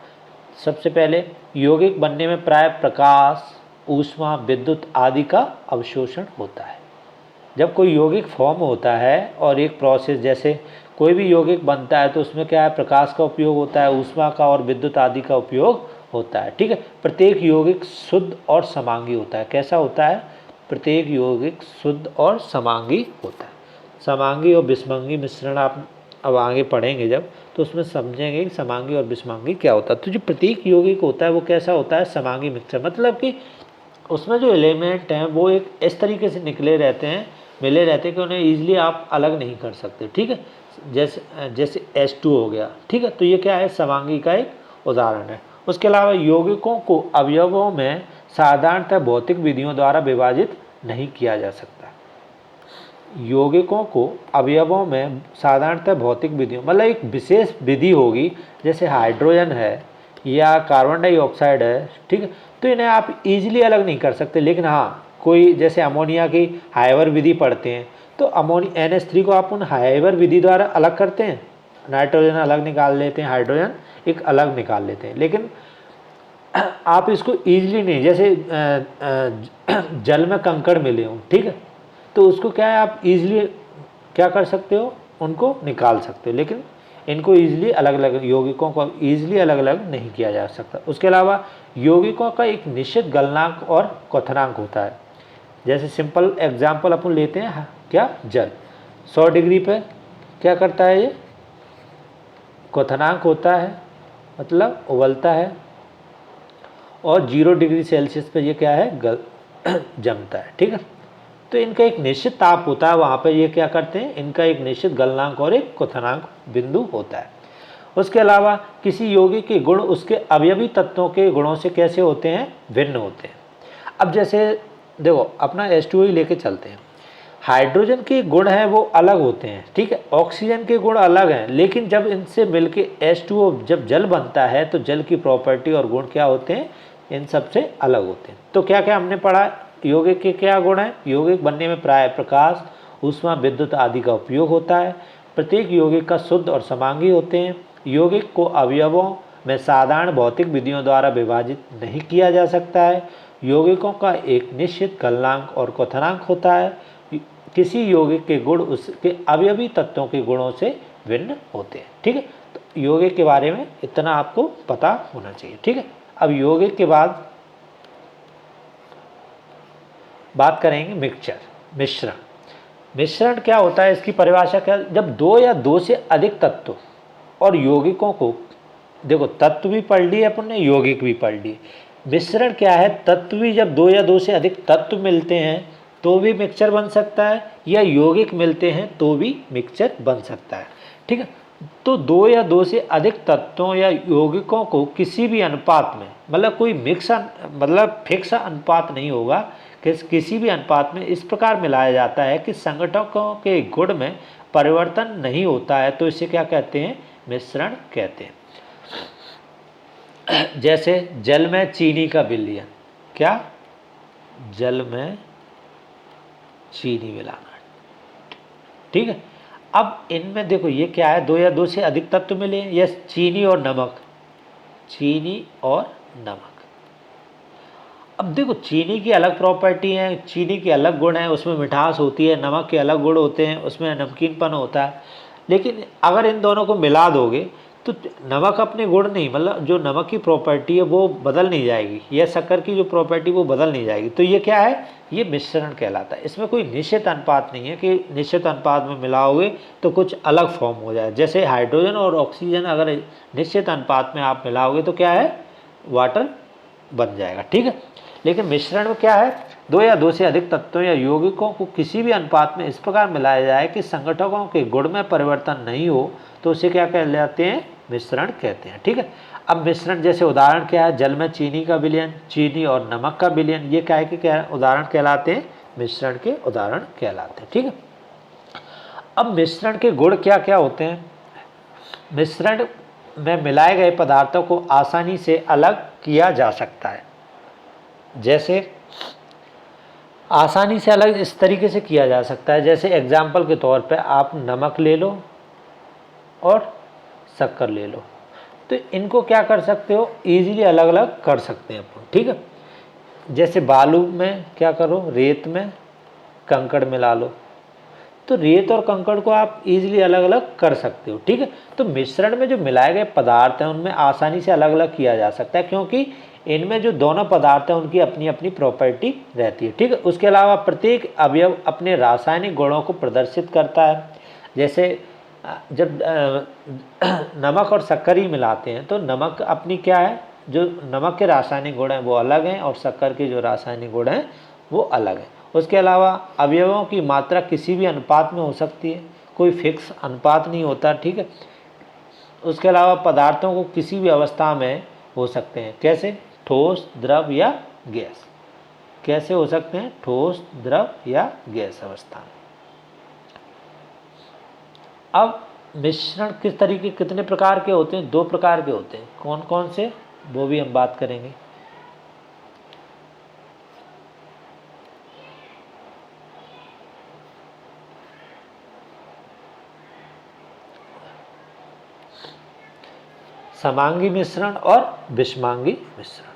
सबसे पहले, यौगिक बनने में प्राय प्रकाश, ऊष्मा, विद्युत आदि का अवशोषण होता है। जब कोई यौगिक फॉर्म होता है और एक प्रोसेस, जैसे कोई भी यौगिक बनता है तो उसमें क्या है, प्रकाश का उपयोग होता है, ऊष्मा का और विद्युत आदि का उपयोग होता है। ठीक है, प्रत्येक यौगिक शुद्ध और समांगी होता है। कैसा होता है, प्रत्येक यौगिक शुद्ध और समांगी होता है। समांगी और विषमांगी मिश्रण आप अब आगे पढ़ेंगे जब, तो उसमें समझेंगे कि समांगी और विषमांगी क्या होता है। तो जो प्रत्येक यौगिक होता है वो कैसा होता है, समांगी मिक्सचर, मतलब कि उसमें जो एलिमेंट हैं वो एक इस तरीके से निकले रहते हैं, मिले रहते हैं कि उन्हें ईजिली आप अलग नहीं कर सकते। ठीक है, जैसे H2 हो गया। ठीक है, तो ये क्या है, समांगी का एक उदाहरण है। उसके अलावा यौगिकों को अवयवों में साधारणतः भौतिक विधियों द्वारा विभाजित नहीं किया जा सकता। यौगिकों को अवयवों में साधारणतः भौतिक विधियों, मतलब एक विशेष विधि होगी, जैसे हाइड्रोजन है या कार्बन डाइऑक्साइड है। ठीक है, तो इन्हें आप इजीली अलग नहीं कर सकते। लेकिन हाँ, कोई जैसे अमोनिया की हाइवर विधि पढ़ते हैं, तो NH3 को आप उन हाइवर विधि द्वारा अलग करते हैं, नाइट्रोजन अलग निकाल लेते हैं, हाइड्रोजन एक अलग निकाल लेते हैं। लेकिन आप इसको ईजिली नहीं, जैसे जल में कंकड़ मिले हों, ठीक है, तो उसको क्या है आप ईजिली क्या कर सकते हो, उनको निकाल सकते हो। लेकिन इनको ईजिली अलग अलग, यौगिकों को ईजिली अलग अलग नहीं किया जा सकता। उसके अलावा यौगिकों का एक निश्चित गलनांक और क्वथनांक होता है। जैसे सिंपल एग्जाम्पल अपन लेते हैं, क्या, जल 100 डिग्री पे क्या करता है, ये क्वथनांक होता है, मतलब उबलता है, और 0 डिग्री सेल्सियस पे ये क्या है, जमता है, ठीक है। तो इनका एक निश्चित ताप होता है, वहाँ पे ये क्या करते हैं, इनका एक निश्चित गलनांक और एक क्वथनांक बिंदु होता है। उसके अलावा किसी यौगिक के गुण उसके अवयवी तत्वों के गुणों से कैसे होते हैं, भिन्न होते हैं। अब जैसे देखो अपना H2O ही लेके चलते हैं, हाइड्रोजन के गुण हैं वो अलग होते हैं, ठीक है, ऑक्सीजन के गुण अलग हैं, लेकिन जब इनसे मिलके H2O जब जल बनता है तो जल की प्रॉपर्टी और गुण क्या होते हैं, इन सब से अलग होते हैं। तो क्या क्या हमने पढ़ा, यौगिक के क्या गुण हैं, यौगिक बनने में प्राय प्रकाश, ऊष्मा, विद्युत आदि का उपयोग होता है। प्रत्येक यौगिक का शुद्ध और समांगी होते हैं। यौगिक को अवयवों में साधारण भौतिक विधियों द्वारा विभाजित नहीं किया जा सकता है। यौगिकों का एक निश्चित गलनांक और क्वथनांक होता है। किसी यौगिक के गुण उसके अवयवी तत्वों के गुणों से भिन्न होते हैं, ठीक है। तो यौगिक के बारे में इतना आपको पता होना चाहिए, ठीक है। अब यौगिक के बाद बात करेंगे मिश्रण। मिश्रण क्या होता है, इसकी परिभाषा क्या, जब दो या दो से अधिक तत्व और यौगिकों को, देखो तत्व भी पढ़ लिए अपन ने, यौगिक भी पढ़ लिए। मिश्रण क्या है, तत्व भी जब दो या दो से अधिक तत्व मिलते हैं तो भी मिक्सचर बन सकता है, या यौगिक मिलते हैं तो भी मिक्सचर बन सकता है, ठीक है। तो दो या दो से अधिक तत्वों या यौगिकों को किसी भी अनुपात में, मतलब कोई मतलब फिक्स अनुपात नहीं होगा, किसी भी अनुपात में इस प्रकार मिलाया जाता है कि संगठकों के गुण में परिवर्तन नहीं होता है, तो इसे क्या कहते हैं, मिश्रण कहते हैं। जैसे जल में चीनी का विलयन, क्या, जल में चीनी मिलाना, ठीक है। अब इनमें देखो ये क्या है, दो या दो से अधिक तत्व मिले, यस, चीनी और नमक, चीनी और नमक। अब देखो चीनी की अलग प्रॉपर्टी है, चीनी के अलग गुण हैं, उसमें मिठास होती है, नमक के अलग गुण होते हैं, उसमें नमकीनपन होता है। लेकिन अगर इन दोनों को मिला दोगे तो नमक अपने गुण नहीं, मतलब जो नमक की प्रॉपर्टी है वो बदल नहीं जाएगी, या शक्कर की जो प्रॉपर्टी वो बदल नहीं जाएगी। तो ये क्या है, ये मिश्रण कहलाता है। इसमें कोई निश्चित अनुपात नहीं है कि निश्चित अनुपात में मिलाओगे तो कुछ अलग फॉर्म हो जाए। जैसे हाइड्रोजन और ऑक्सीजन अगर निश्चित अनुपात में आप मिलाओगे तो क्या है, वाटर बन जाएगा, ठीक है। लेकिन मिश्रण में क्या है, दो या दो से अधिक तत्वों या यौगिकों को किसी भी अनुपात में इस प्रकार मिलाया जाए कि संगठकों के गुण में परिवर्तन नहीं हो, तो उसे क्या कहलाते हैं, मिश्रण कहते हैं, ठीक है। अब मिश्रण जैसे उदाहरण क्या है, जल में चीनी का विलयन, चीनी और नमक का विलयन, ये क्या है कि क्या उदाहरण कहलाते हैं, मिश्रण के उदाहरण कहलाते हैं, ठीक है। अब मिश्रण के गुण क्या क्या होते हैं, मिश्रण में मिलाए गए पदार्थों को आसानी से अलग किया जा सकता है। जैसे आसानी से अलग इस तरीके से किया जा सकता है, जैसे एग्जाम्पल के तौर पे आप नमक ले लो और शक्कर ले लो, तो इनको क्या कर सकते हो, इजीली अलग अलग कर सकते हैं अपन, ठीक है। जैसे बालू में क्या करो, रेत में कंकड़ मिला लो, तो रेत और कंकड़ को आप इजीली अलग अलग कर सकते हो, ठीक है। तो मिश्रण में जो मिलाए गए पदार्थ हैं उनमें आसानी से अलग अलग किया जा सकता है, क्योंकि इनमें जो दोनों पदार्थ हैं उनकी अपनी अपनी प्रॉपर्टी रहती है, ठीक है। उसके अलावा प्रत्येक अवयव अपने रासायनिक गुणों को प्रदर्शित करता है। जैसे जब नमक और शक्कर ही मिलाते हैं तो नमक अपनी क्या है, जो नमक के रासायनिक गुण हैं वो अलग हैं और शक्कर के जो रासायनिक गुण हैं वो अलग हैं। उसके अलावा अवयवों की मात्रा किसी भी अनुपात में हो सकती है, कोई फिक्स अनुपात नहीं होता, ठीक है। उसके अलावा पदार्थों को किसी भी अवस्था में हो सकते हैं, कैसे, ठोस, द्रव या गैस, कैसे हो सकते हैं, ठोस, द्रव या गैस अवस्था में। अब मिश्रण किस तरीके, कितने प्रकार के होते हैं, दो प्रकार के होते हैं, कौन कौन से, वो भी हम बात करेंगे। समांगी मिश्रण और विषमांगी मिश्रण।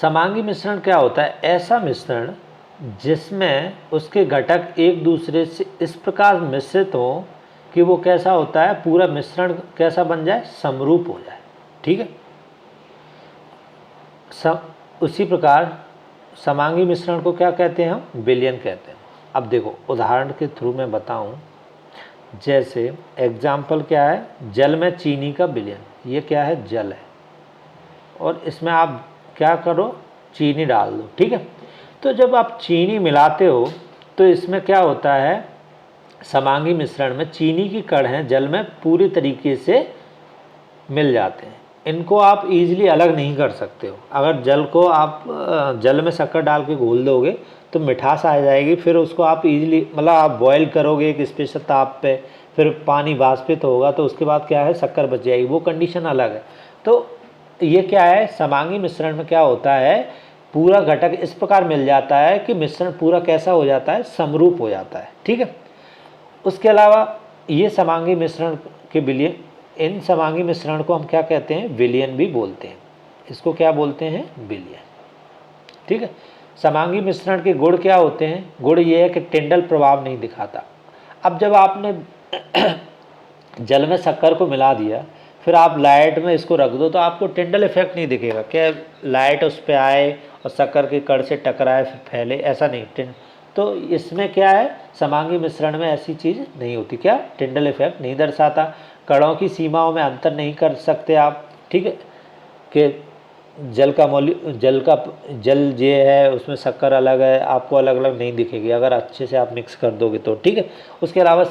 समांगी मिश्रण क्या होता है? ऐसा मिश्रण जिसमें उसके घटक एक दूसरे से इस प्रकार मिश्रित हो कि वो कैसा होता है, पूरा मिश्रण कैसा बन जाए, समरूप हो जाए। ठीक है। उसी प्रकार समांगी मिश्रण को क्या कहते हैं हम? विलयन कहते हैं। अब देखो उदाहरण के थ्रू मैं बताऊं, जैसे एग्जाम्पल क्या है, जल में चीनी का विलयन। ये क्या है? जल है, और इसमें आप क्या करो, चीनी डाल दो। ठीक है। तो जब आप चीनी मिलाते हो तो इसमें क्या होता है, समांगी मिश्रण में चीनी की कण हैं जल में पूरी तरीके से मिल जाते हैं। इनको आप इजीली अलग नहीं कर सकते हो। अगर जल को आप जल में शक्कर डाल के घोल दोगे तो मिठास आ जाएगी, फिर उसको आप इजीली मतलब आप बॉयल करोगे एक स्पेशल ताप पे, फिर पानी वाष्पित होगा तो उसके बाद क्या है, शक्कर बच जाएगी, वो कंडीशन अलग है। तो ये क्या है, समांगी मिश्रण में क्या होता है, पूरा घटक इस प्रकार मिल जाता है कि मिश्रण पूरा कैसा हो जाता है, समरूप हो जाता है। ठीक है। उसके अलावा ये समांगी मिश्रण के विलयन, इन समांगी मिश्रण को हम क्या कहते हैं, विलयन भी बोलते हैं। इसको क्या बोलते हैं, विलयन। ठीक है। समांगी मिश्रण के गुण क्या होते हैं? गुण ये है कि टिंडल प्रभाव नहीं दिखाता। अब जब आपने जल में शक्कर को मिला दिया, फिर आप लाइट में इसको रख दो तो आपको टिंडल इफेक्ट नहीं दिखेगा, क्या लाइट उस पर आए और शक्कर के कण से टकराए फिर फैले, ऐसा नहीं। तो इसमें क्या है, समांगी मिश्रण में ऐसी चीज़ नहीं होती। क्या? टिंडल इफेक्ट नहीं दर्शाता। कणों की सीमाओं में अंतर नहीं कर सकते आप। ठीक है। कि जल ये है उसमें शक्कर अलग है, आपको अलग अलग नहीं दिखेगी अगर अच्छे से आप मिक्स कर दोगे तो। ठीक है। उसके अलावा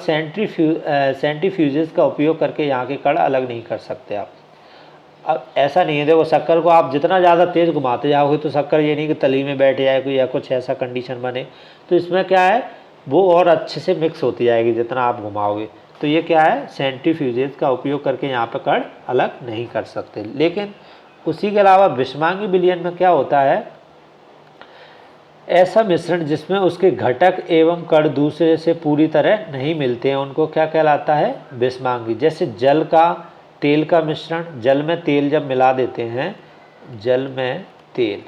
सेंट्रीफ्यूजेस का उपयोग करके यहाँ के कण अलग नहीं कर सकते आप। अब ऐसा नहीं है, देखो शक्कर को आप जितना ज़्यादा तेज़ घुमाते जाओगे तो शक्कर ये नहीं कि तली में बैठ जाए कोई या कुछ ऐसा कंडीशन बने। तो इसमें क्या है, वो और अच्छे से मिक्स होती जाएगी जितना आप घुमाओगे। तो ये क्या है, सेंट्रीफ्यूजेस का उपयोग करके यहाँ पर कण अलग नहीं कर सकते। लेकिन उसी के अलावा विषमांगी विलयन में क्या होता है, ऐसा मिश्रण जिसमें उसके घटक एवं कण दूसरे से पूरी तरह नहीं मिलते हैं, उनको क्या कहलाता है, विषमांगी। जैसे जल का तेल का मिश्रण, जल में तेल जब मिला देते हैं, जल में तेल,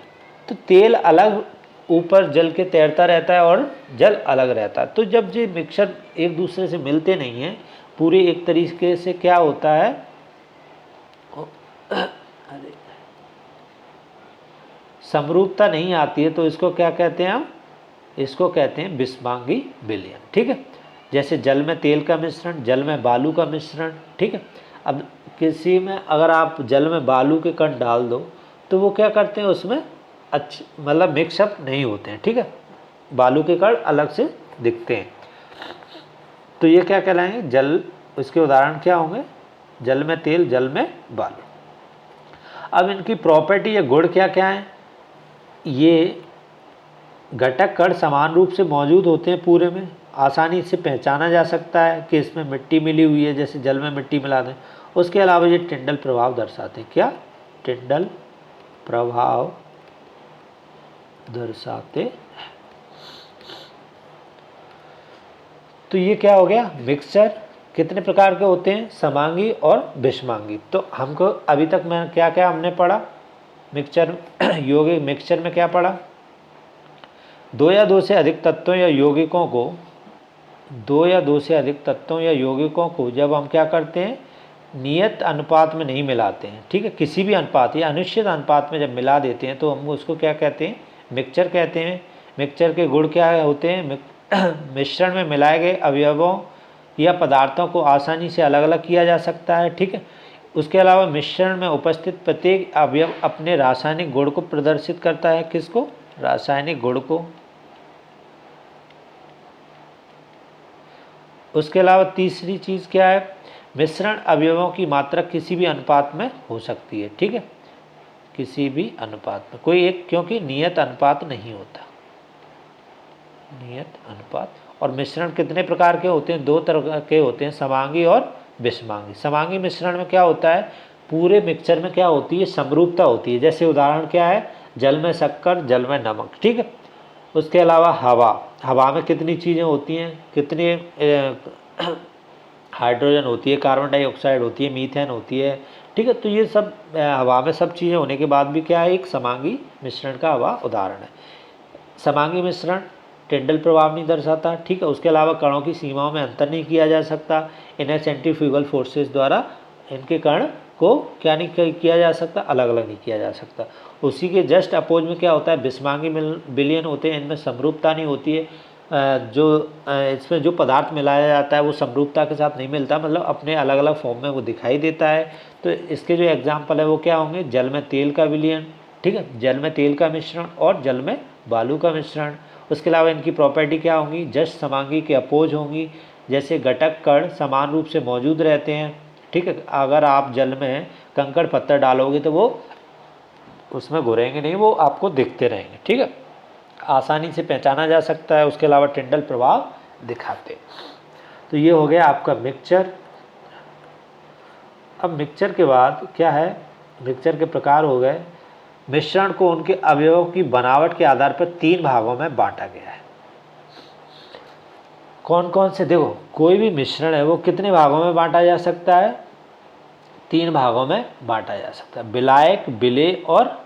तो तेल अलग ऊपर जल के तैरता रहता है और जल अलग रहता है। तो जब ये मिक्सचर एक दूसरे से मिलते नहीं हैं पूरे एक तरीके से, क्या होता है, समरूपता नहीं आती है, तो इसको क्या कहते हैं हम, इसको कहते हैं विषमांगी विलयन। ठीक है। जैसे जल में तेल का मिश्रण, जल में बालू का मिश्रण। ठीक है। अब किसी में अगर आप जल में बालू के कण डाल दो तो वो क्या करते हैं, उसमें अच्छे मतलब मिक्सअप नहीं होते हैं। ठीक है। बालू के कण अलग से दिखते हैं। तो ये क्या कहलाएंगे, जल। इसके उदाहरण क्या होंगे, जल में तेल, जल में बालू। अब इनकी प्रॉपर्टी या गुण क्या क्या हैं, ये घटक कण समान रूप से मौजूद होते हैं पूरे में, आसानी से पहचाना जा सकता है कि इसमें मिट्टी मिली हुई है, जैसे जल में मिट्टी मिला दें। उसके अलावा ये टिंडल प्रभाव दर्शाते हैं। क्या? टिंडल प्रभाव दर्शाते हैं। तो ये क्या हो गया, मिक्सचर कितने प्रकार के होते हैं, समांगी और विषमांगी। तो हमको अभी तक मैं क्या क्या हमने पढ़ा, मिक्सचर यौगिक मिक्सचर में क्या पढ़ा, दो या दो से अधिक तत्वों या यौगिकों को, दो या दो से अधिक तत्वों या यौगिकों को जब हम क्या करते हैं, नियत अनुपात में नहीं मिलाते हैं। ठीक है। किसी भी अनुपात या अनिश्चित अनुपात में जब मिला देते हैं तो हम उसको क्या कहते हैं, मिक्सचर कहते हैं। मिक्सचर के गुण क्या होते हैं, मिश्रण में मिलाए गए अवयवों या पदार्थों को आसानी से अलग अलग किया जा सकता है। ठीक है। उसके अलावा मिश्रण में उपस्थित प्रत्येक अवयव अपने रासायनिक गुण को प्रदर्शित करता है। किसको? रासायनिक गुण को। उसके अलावा तीसरी चीज़ क्या है, मिश्रण अवयवों की मात्रा किसी भी अनुपात में हो सकती है। ठीक है। किसी भी अनुपात में, कोई एक, क्योंकि नियत अनुपात नहीं होता, नियत अनुपात। और मिश्रण कितने प्रकार के होते हैं, दो तरह के होते हैं, समांगी और विषमांगी। समांगी मिश्रण में क्या होता है, पूरे मिक्सचर में क्या होती है, समरूपता होती है। जैसे उदाहरण क्या है, जल में शक्कर, जल में नमक। ठीक है। उसके अलावा हवा, हवा में कितनी चीज़ें होती हैं, कितने हाइड्रोजन होती है, कार्बन डाइऑक्साइड होती है, मीथेन होती है, ठीक है। तो ये सब हवा में सब चीज़ें होने के बाद भी क्या है, एक समांगी मिश्रण का हवा उदाहरण है। समांगी मिश्रण टिंडल प्रभाव नहीं दर्शाता, ठीक है। उसके अलावा कणों की सीमाओं में अंतर नहीं किया जा सकता, इन्हें सेंट्रीफ्यूगल फोर्सेस द्वारा इनके कण को क्या नहीं किया जा सकता, अलग अलग नहीं किया जा सकता। उसी के जस्ट अपोज में क्या होता है, विषमांगी विलयन होते हैं, इनमें समरूपता नहीं होती है। जो इसमें जो पदार्थ मिलाया जाता है वो समरूपता के साथ नहीं मिलता, मतलब अपने अलग अलग फॉर्म में वो दिखाई देता है। तो इसके जो एग्जाम्पल है वो क्या होंगे, जल में तेल का विलयन, ठीक है, जल में तेल का मिश्रण और जल में बालू का मिश्रण। उसके अलावा इनकी प्रॉपर्टी क्या होंगी, जस्ट समांगी के अपोज होंगी। जैसे घटक कण समान रूप से मौजूद रहते हैं, ठीक है। अगर आप जल में कंकड़ पत्थर डालोगे तो वो उसमें घुलेंगे नहीं, वो आपको दिखते रहेंगे, ठीक है, आसानी से पहचाना जा सकता है। उसके अलावा टिंडल प्रभाव दिखाते। तो ये हो गया आपका मिक्सचर। अब मिक्सचर के बाद क्या है, मिक्सचर के प्रकार हो गए। मिश्रण को उनके अवयवों की बनावट के आधार पर 3 भागों में बांटा गया है। कौन कौन से, देखो कोई भी मिश्रण है वो कितने भागों में बांटा जा सकता है, 3 भागों में बांटा जा सकता है। विलायक, विलेय और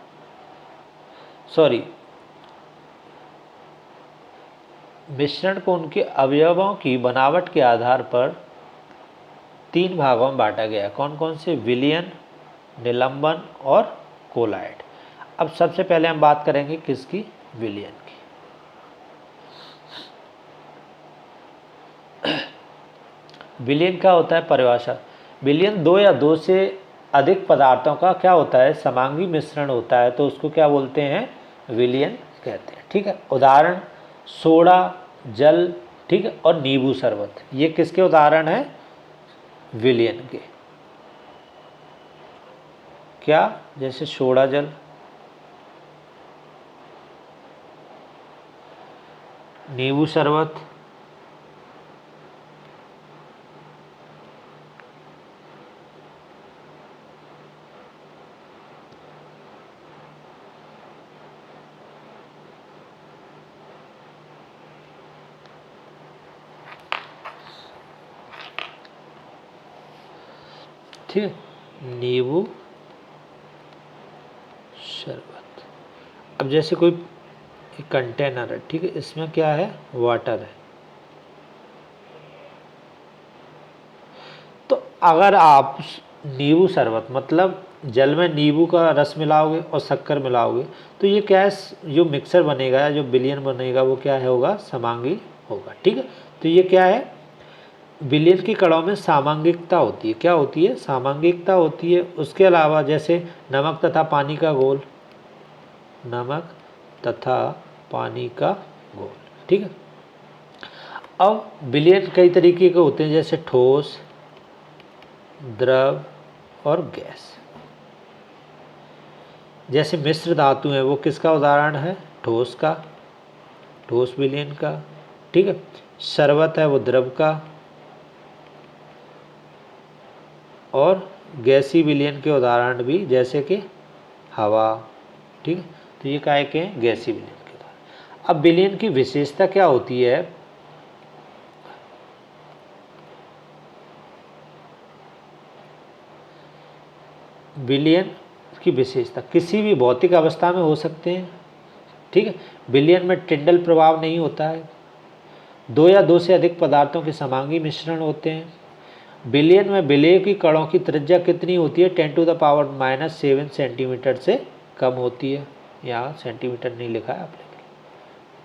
मिश्रण को उनके अवयवों की बनावट के आधार पर 3 भागों में बांटा गया है। कौन कौन से, विलयन, निलंबन और कोलाइड। अब सबसे पहले हम बात करेंगे किसकी, विलयन की। विलयन क्या होता है, परिभाषा। विलयन 2 या 2 से अधिक पदार्थों का क्या होता है, समांगी मिश्रण होता है, तो उसको क्या बोलते हैं, विलयन कहते हैं, ठीक है। उदाहरण सोडा, जल, ठीक है, और नींबू शरबत, ये किसके उदाहरण हैं, विलयन के। क्या, जैसे सोडा जल, नींबू शरबत, ठीक है, नींबू शरबत। अब जैसे कोई कंटेनर है, ठीक है, इसमें क्या है, वाटर है। तो अगर आप नींबू शरबत मतलब जल में नींबू का रस मिलाओगे और शक्कर मिलाओगे तो ये क्या है, जो मिक्सर बनेगा, जो विलयन बनेगा वो क्या है, होगा, समांगी होगा, ठीक है। तो ये क्या है, विलयन की कणों में सामांगिकता होती है। क्या होती है, सामांगिकता होती है। उसके अलावा जैसे नमक तथा पानी का घोल, नमक तथा पानी का घोल, ठीक है। अब विलयन कई तरीके के होते हैं, जैसे ठोस, द्रव और गैस। जैसे मिश्र धातु है वो किसका उदाहरण है, ठोस का, ठोस विलयन का, ठीक है। शरबत है वो द्रव का, और गैसी विलयन के उदाहरण भी जैसे कि हवा, ठीक है। तो ये काय के हैं, गैसी विलयन के उदाहरण। अब विलयन की विशेषता क्या होती है, विलयन की विशेषता किसी भी भौतिक अवस्था में हो सकते हैं, ठीक है। विलयन में टिंडल प्रभाव नहीं होता है। 2 या 2 से अधिक पदार्थों के समांगी मिश्रण होते हैं। विलयन में विलेय की कणों की त्रिज्या कितनी होती है, 10⁻⁷ सेंटीमीटर से कम होती है। यहाँ सेंटीमीटर नहीं लिखा है आपने,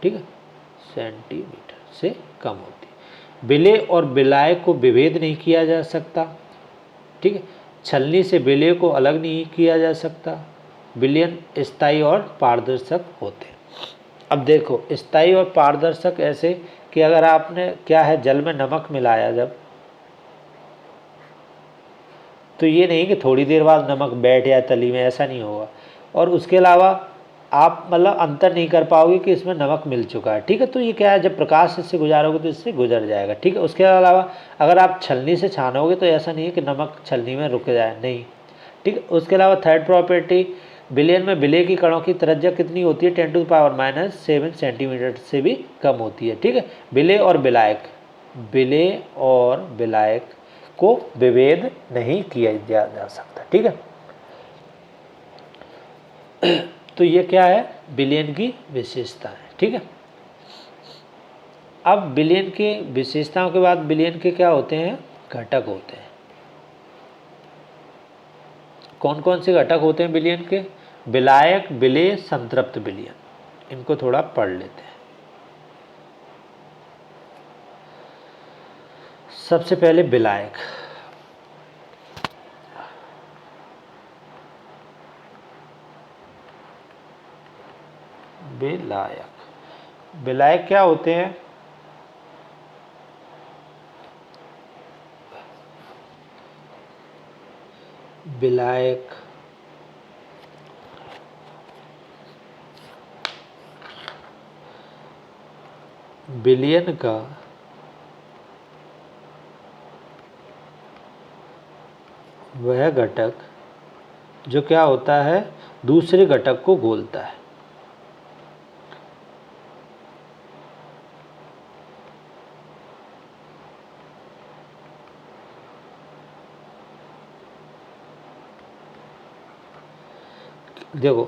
ठीक है, सेंटीमीटर से कम होती है। विलेय और विलायक को विभेद नहीं किया जा सकता, ठीक है। छलनी से विलेय को अलग नहीं किया जा सकता। विलयन स्थायी और पारदर्शक होते हैं। अब देखो, स्थायी और पारदर्शक ऐसे कि अगर आपने क्या है, जल में नमक मिलाया जब, तो ये नहीं कि थोड़ी देर बाद नमक बैठ जाए तली में, ऐसा नहीं होगा। और उसके अलावा आप मतलब अंतर नहीं कर पाओगे कि इसमें नमक मिल चुका है, ठीक है। तो ये क्या है, जब प्रकाश इससे गुजारोगे तो इससे गुजर जाएगा, ठीक है। उसके अलावा अगर आप छलनी से छानोगे तो ऐसा नहीं है कि नमक छलनी में रुक जाए, नहीं, ठीक है। उसके अलावा थर्ड प्रॉपर्टी, विलयन में विलेय की कणों की त्रिज्या कितनी होती है, 10⁻⁷ सेंटीमीटर से भी कम होती है, ठीक है। विलेय और विलायक, विलेय और विलायक को विभेद नहीं किया जा सकता। ठीक है, तो ये क्या है, विलयन की विशेषता है। ठीक है, अब विलयन के विशेषताओं के बाद विलयन के क्या होते हैं, घटक होते हैं। कौन कौन से घटक होते हैं विलयन के, विलायक, विलेय, संतृप्त विलयन। इनको थोड़ा पढ़ लेते हैं। सबसे पहले विलायक। विलायक क्या होते हैं, विलायक विलयन का वह घटक जो क्या होता है, दूसरे घटक को घोलता है। देखो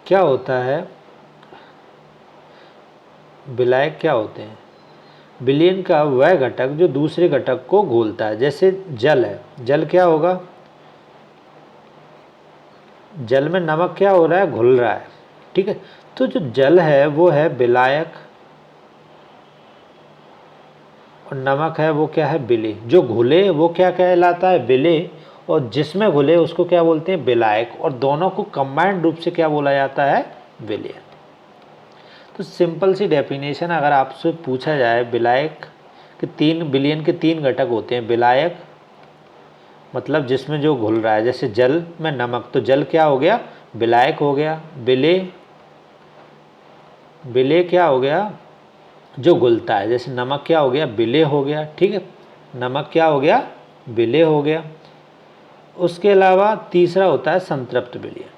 क्या होता है, विलायक क्या होते हैं, विलयन का वह घटक जो दूसरे घटक को घोलता है। जैसे जल है, जल क्या होगा, जल में नमक क्या हो रहा है, घुल रहा है। ठीक है, तो जो जल है वो है विलायक और नमक है वो क्या है, विलेय। जो घुले वो क्या कहलाता है, विलेय, और जिसमें घुले उसको क्या बोलते हैं, विलायक। और दोनों को कंबाइंड रूप से क्या बोला जाता है, विलयन। तो सिंपल सी डेफिनेशन अगर आपसे पूछा जाए, विलायक के तीन, विलयन के तीन घटक होते हैं। विलायक मतलब जिसमें जो घुल रहा है, जैसे जल में नमक, तो जल क्या हो गया, विलायक हो गया। विलेय, विलेय क्या हो गया, जो घुलता है। जैसे नमक क्या हो गया, विलेय हो गया। ठीक है, नमक क्या हो गया, विलेय हो गया। उसके अलावा तीसरा होता है संतृप्त विलयन।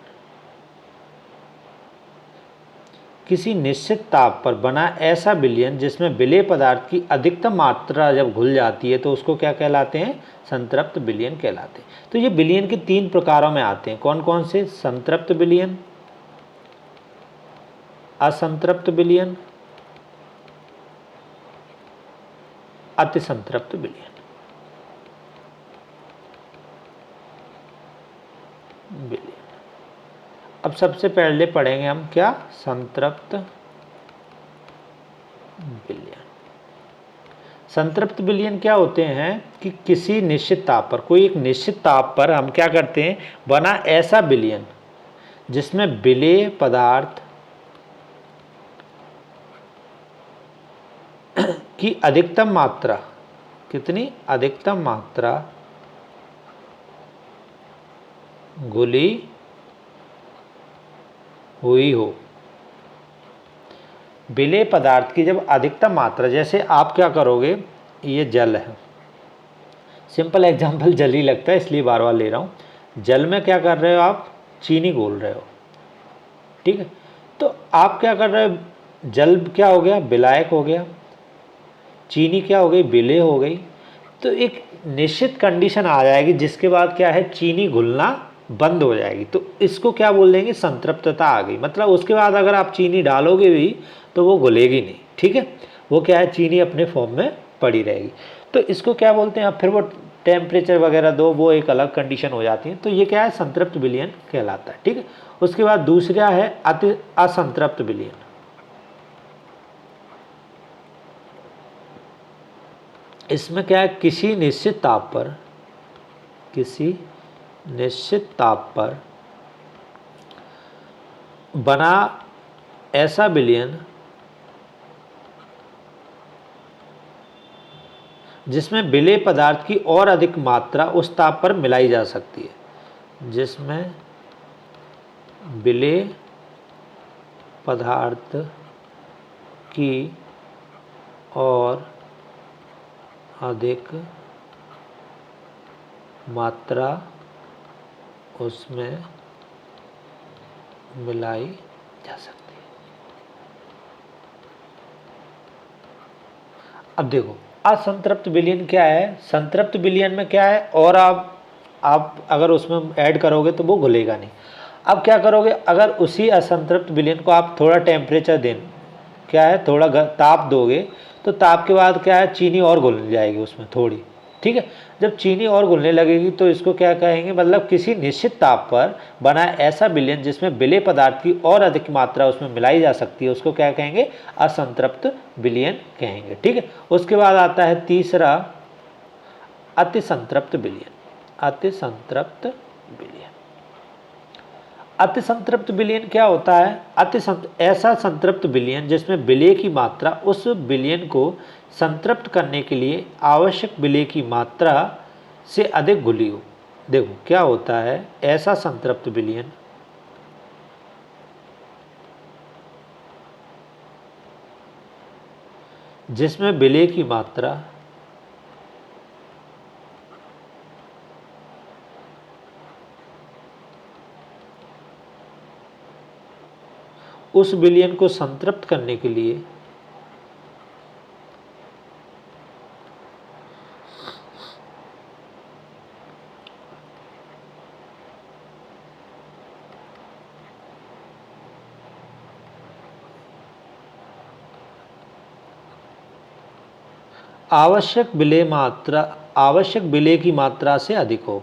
किसी निश्चित ताप पर बना ऐसा विलयन जिसमें विलेय पदार्थ की अधिकतम मात्रा जब घुल जाती है तो उसको क्या कहलाते हैं, संतृप्त विलयन कहलाते हैं। तो ये विलयन के तीन प्रकारों में आते हैं। कौन कौन से, संतृप्त विलयन, असंतृप्त विलयन, अति संतृप्त विलयन। अब सबसे पहले पढ़ेंगे हम क्या, संतृप्त विलयन। संतृप्त विलयन क्या होते हैं कि किसी निश्चित ताप पर, कोई एक निश्चित ताप पर हम क्या करते हैं, बना ऐसा विलयन जिसमें विलेय पदार्थ की अधिकतम मात्रा, कितनी, अधिकतम मात्रा घुली हुई हो। विलेय पदार्थ की जब अधिकतम मात्रा, जैसे आप क्या करोगे, ये जल है, सिंपल एग्जांपल जल ही लगता है इसलिए बार बार ले रहा हूँ। जल में क्या कर रहे हो आप, चीनी घोल रहे हो। ठीक है, तो आप क्या कर रहे हो, जल क्या हो गया, विलायक हो गया, चीनी क्या हो गई, विलेय हो गई। तो एक निश्चित कंडीशन आ जाएगी जिसके बाद क्या है, चीनी घुलना बंद हो जाएगी। तो इसको क्या बोल देंगे, संतृप्तता आ गई। मतलब उसके बाद अगर आप चीनी डालोगे भी तो वो घुलेगी नहीं। ठीक है, वो क्या है, चीनी अपने फॉर्म में पड़ी रहेगी। तो इसको क्या बोलते हैं, अब फिर वो टेम्परेचर वगैरह दो, वो एक अलग कंडीशन हो जाती है। तो ये क्या है, संतृप्त विलयन कहलाता है। ठीक है, उसके बाद दूसरा है अति असंतृप्त विलयन। इसमें क्या है, किसी निश्चित ताप पर, किसी निश्चित ताप पर बना ऐसा विलयन जिसमें विलेय पदार्थ की और अधिक मात्रा उस ताप पर मिलाई जा सकती है। जिसमें विलेय पदार्थ की और अधिक मात्रा उसमें मिलाई जा सकती है। अब देखो असंतृप्त विलयन क्या है? संतृप्त विलयन में क्या है, और आप अगर उसमें ऐड करोगे तो वो घुलेगा नहीं। अब क्या करोगे, अगर उसी असंतृप्त विलयन को आप थोड़ा टेम्परेचर दें, क्या है, थोड़ा ताप दोगे, तो ताप के बाद क्या है, चीनी और घुल जाएगी उसमें थोड़ी, ठीक है। जब चीनी और घुलने लगेगी तो इसको क्या कहेंगे, मतलब किसी निश्चित ताप पर बना ऐसा विलयन जिसमें विलेय पदार्थ की और अधिक मात्रा उसमें मिलाई जा सकती है, उसको क्या कहेंगे, असंतृप्त विलयन कहेंगे, ठीक है। उसके बाद आता है तीसरा, अति संतृप्त विलयन। अति संतृप्त विलयन, अति संतृप्त विलयन क्या होता है? ऐसा संतृप्त विलयन जिसमें विलेय की मात्रा उस विलयन को संतृप्त करने के लिए आवश्यक विलेय की मात्रा से अधिक घुली हो। देखो क्या होता है, ऐसा संतृप्त विलयन जिसमें विलेय की मात्रा उस विलयन को संतृप्त करने के लिए आवश्यक विलेय की मात्रा से अधिक हो।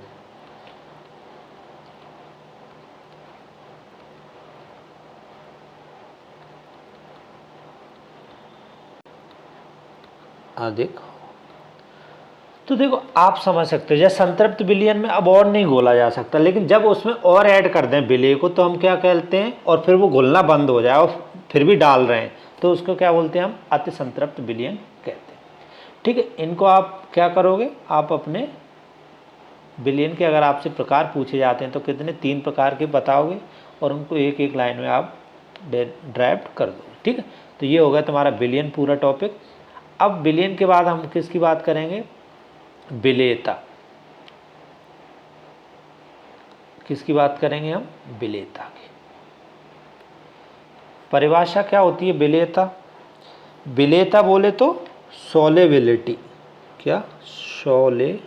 अधिक हो। तो देखो आप समझ सकते हो, जैसे संतृप्त विलयन में अब और नहीं घोला जा सकता, लेकिन जब उसमें और ऐड कर दें विलेय को तो हम क्या कहते हैं, और फिर वो घुलना बंद हो जाए और फिर भी डाल रहे हैं तो उसको क्या बोलते हैं, हम अति संतृप्त विलयन कहते हैं, ठीक है। इनको आप क्या करोगे, आप अपने विलयन के अगर आपसे प्रकार पूछे जाते हैं तो कितने 3 प्रकार के बताओगे और उनको एक एक लाइन में आप ड्राफ्ट कर दोगे, ठीक है। तो ये होगा तुम्हारा विलयन पूरा टॉपिक। अब विलयन के बाद हम किसकी बात करेंगे, विलेयता। किसकी बात करेंगे हम, विलेयता की। परिभाषा क्या होती है विलेयता? विलेयता बोले तो सॉल्युबिलिटी, क्या, सॉल्युबिलिटी,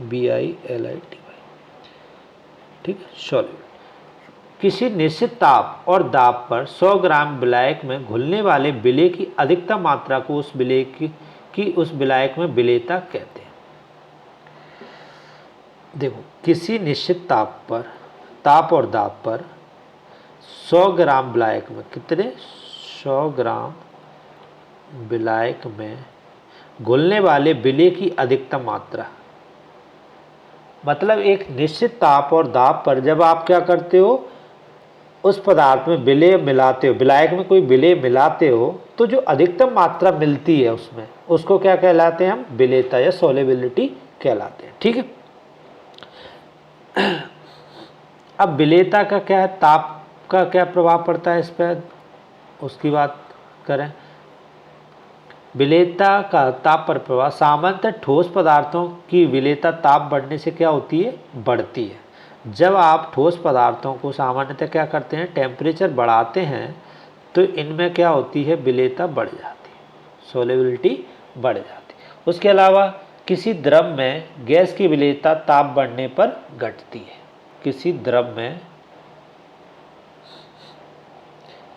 BILITY, ठीक है, सॉल्युबिलिटी। किसी निश्चित ताप और दाब पर 100 ग्राम विलायक में घुलने वाले विलेय की अधिकतम मात्रा को उस विलेय की उस विलायक में विलेयता कहते हैं। देखो किसी निश्चित ताप और दाब पर 100 ग्राम विलायक में, कितने, 100 ग्राम विलायक में घुलने वाले विलेय की अधिकतम मात्रा, मतलब एक निश्चित ताप और दाब पर जब आप क्या करते हो, उस पदार्थ में विलेय मिलाते हो, विलायक में कोई विलेय मिलाते हो, तो जो अधिकतम मात्रा मिलती है उसमें, उसको क्या कहलाते हैं हम, विलेयता या सॉल्युबिलिटी कहलाते हैं, ठीक है। अब विलेयता का क्या है, ताप का क्या प्रभाव पड़ता है इस पर, उसकी बात करें। विलेयता का ताप पर प्रभाव, सामान्यतः ठोस पदार्थों की विलेयता ताप बढ़ने से क्या होती है, बढ़ती है। जब आप ठोस पदार्थों को सामान्यतः क्या करते हैं, टेम्परेचर बढ़ाते हैं तो इनमें क्या होती है, विलेयता बढ़ जाती है, सॉल्युबिलिटी बढ़ जाती है। उसके अलावा किसी द्रव में गैस की विलेयता ताप बढ़ने पर घटती है। किसी द्रव में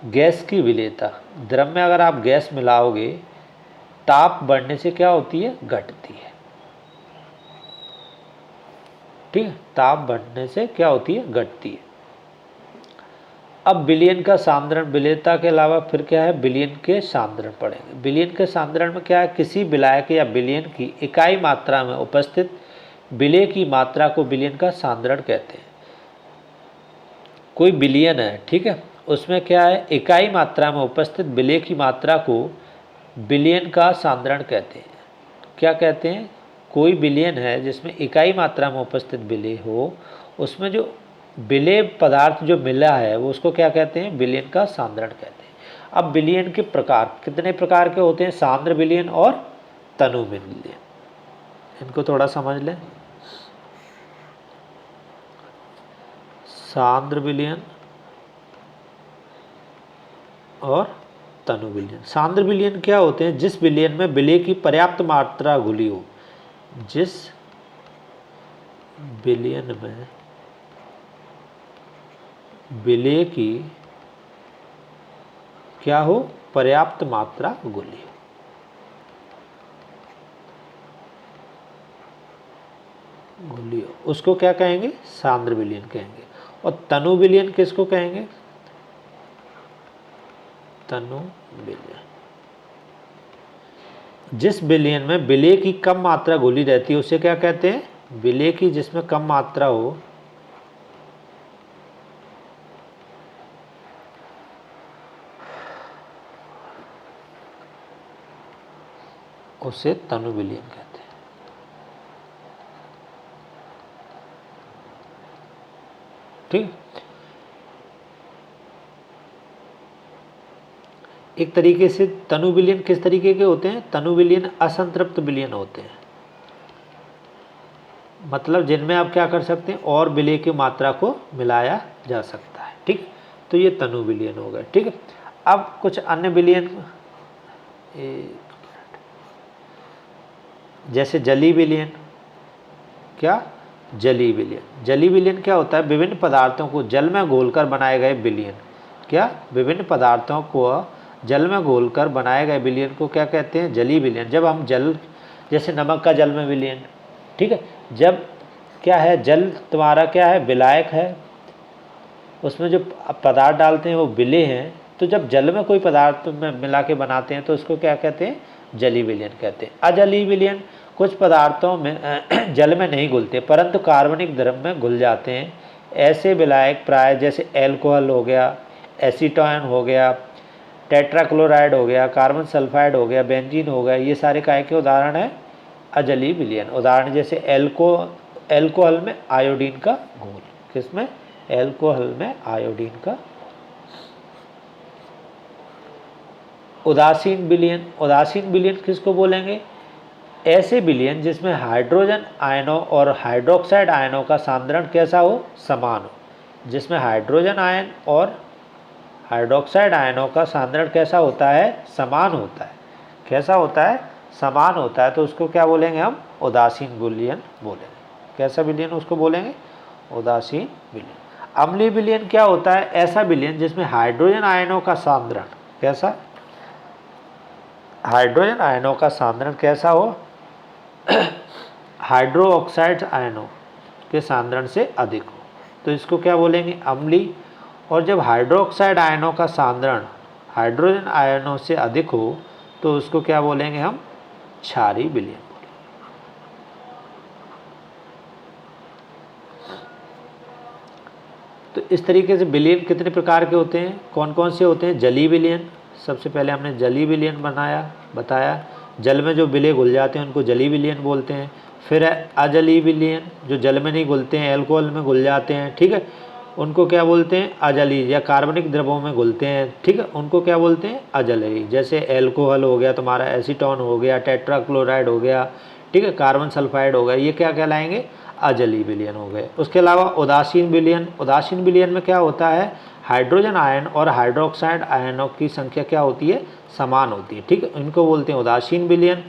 गैस की विलेयता, द्रव में अगर आप गैस मिलाओगे ताप बढ़ने से क्या होती है, घटती है, ठीक है, ताप बढ़ने से क्या होती है, घटती है। अब विलयन का सांद्रण, विलेयता के अलावा फिर क्या है, विलयन के सांद्रण पढ़ेंगे। विलयन के सांद्रण में क्या है, किसी विलायक या विलयन की इकाई मात्रा में उपस्थित विलेय की मात्रा को विलयन का सांद्रण कहते हैं। कोई विलयन है, ठीक है, उसमें क्या है, इकाई मात्रा में उपस्थित विलेय की मात्रा को विलयन का सांद्रण कहते हैं। क्या कहते हैं, कोई विलयन है जिसमें इकाई मात्रा में उपस्थित विलेय हो, उसमें जो विलेय पदार्थ जो मिला है वो उसको क्या कहते हैं, विलयन का सांद्रण कहते हैं। अब विलयन के प्रकार कितने प्रकार के होते हैं, सांद्र विलयन और तनु विलयन, इनको थोड़ा समझ लें। सांद्र विलयन और तनु विलयन। सांद्र विलयन क्या होते हैं? जिस विलयन में विलेय की पर्याप्त मात्रा घुली हो। जिस विलयन में विलेय की क्या हो? पर्याप्त मात्रा घुली हो, उसको क्या कहेंगे? सांद्र विलयन कहेंगे। और तनु विलयन किसको कहेंगे? तनु विलयन। जिस विलयन में विलेय की कम मात्रा घुली रहती है उसे क्या कहते हैं? विलेय की जिसमें कम मात्रा हो उसे तनु विलयन कहते हैं। ठीक। एक तरीके से तनु विलयन किस तरीके के होते हैं? तनु विलयन असंतृप्त विलयन होते हैं, मतलब जिनमें आप क्या कर सकते हैं? और विलेय की मात्रा को मिलाया जा सकता है। ठीक, तो ये तनु विलयन हो गए। ठीक है, अब कुछ अन्य विलयन जैसे जलीय विलयन। क्या? जलीय विलयन। जलीय विलयन क्या होता है? विभिन्न पदार्थों को जल में घोलकर बनाए गए विलयन। क्या? विभिन्न पदार्थों को जल में घोलकर बनाए गए विलयन को क्या कहते हैं? जलीय विलयन। जब हम जल, जैसे नमक का जल में विलयन, ठीक है, जब क्या है, जल तुम्हारा क्या है? विलायक है, उसमें जो पदार्थ डालते हैं वो विलेय हैं, तो जब जल में कोई पदार्थ में मिला के बनाते हैं तो उसको क्या कहते हैं? जलीय विलयन कहते हैं। अजलीय विलयन, कुछ पदार्थों में जल में नहीं घुलते परंतु कार्बनिक द्रव में घुल जाते हैं। ऐसे विलायक प्राय जैसे एल्कोहल हो गया, एसीटोन हो गया, टेट्राक्लोराइड हो गया, कार्बन सल्फाइड हो गया, बेंजीन हो गया, ये सारे काय के उदाहरण है? अजलीय विलयन। उदाहरण जैसे एल्कोहल में आयोडीन का घोल। किसमें? एल्कोहल में आयोडीन का। उदासीन विलयन। उदासीन विलयन किसको बोलेंगे? ऐसे विलयन जिसमें हाइड्रोजन आयनों और हाइड्रोक्साइड आयनों का सांद्रण कैसा हो? समान हो। जिसमें हाइड्रोजन आयन और हाइड्रोक्साइड आयनों का सांद्रण कैसा होता है? समान होता है। कैसा होता है? समान होता है। तो उसको क्या बोलेंगे हम? उदासीन विलयन बोलेंगे। कैसा विलयन उसको बोलेंगे? उदासीन विलयन। अम्लीय विलयन क्या होता है? ऐसा विलयन जिसमें हाइड्रोजन आयनों का सांद्रण कैसा? हाइड्रोजन आयनों का सांद्रण कैसा हो? हाइड्रोक्साइड आयनों के सांद्रण से अधिक हो, तो इसको क्या बोलेंगे? अम्लीय। और जब हाइड्रोक्साइड आयनों का सांद्रण हाइड्रोजन आयनों से अधिक हो तो उसको क्या बोलेंगे हम? क्षारीय विलयन। तो इस तरीके से विलयन कितने प्रकार के होते हैं? कौन कौन से होते हैं? जलीय विलयन, सबसे पहले हमने जलीय विलयन बताया। जल में जो विलेय घुल जाते हैं उनको जलीय विलयन बोलते हैं। फिर है अजलीय विलयन, जो जल में नहीं घुलते हैं, एल्कोहल में घुल जाते हैं, ठीक है, उनको क्या बोलते हैं? अजलीय। या कार्बनिक द्रवों में घुलते हैं, ठीक है, उनको क्या बोलते हैं? अजलीय। जैसे एल्कोहल हो गया तुम्हारा, एसीटोन हो गया, टेट्राक्लोराइड हो गया, ठीक है, कार्बन सल्फाइड हो गया, ये क्या कहलाएंगे? अजलीय विलयन हो गए। उसके अलावा उदासीन विलयन। उदासीन विलयन में क्या होता है? हाइड्रोजन आयन और हाइड्रोक्साइड आयनों की संख्या क्या होती है? समान होती है, ठीक है, इनको बोलते हैं उदासीन विलयन।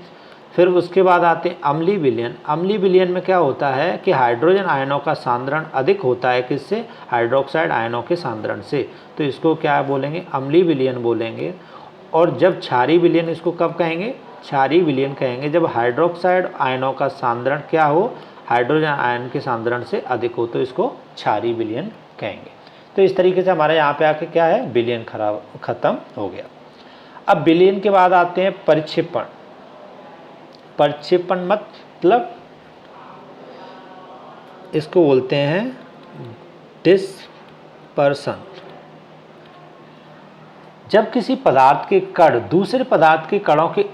फिर उसके बाद आते हैं अम्लीय विलयन। अम्लीय विलयन में क्या होता है कि हाइड्रोजन आयनों का सांद्रण अधिक होता है, किससे? हाइड्रोक्साइड आयनों के सांद्रण से, तो इसको क्या बोलेंगे? अम्लीय विलयन बोलेंगे। और जब क्षारीय विलयन, इसको कब कहेंगे? क्षारीय विलयन कहेंगे जब हाइड्रोक्साइड आयनों का सांद्रण क्या हो? हाइड्रोजन आयन के सांद्रण से अधिक हो, तो इसको क्षारीय विलयन कहेंगे। तो इस तरीके से हमारे यहाँ पे आके क्या है? विलयन खत्म हो गया। अब विलयन के बाद आते हैं परिक्षेपण। परिक्षेपण मतलब इसको बोलते हैं डिस्पर्सन। जब किसी पदार्थ के कण दूसरे पदार्थ के कणों के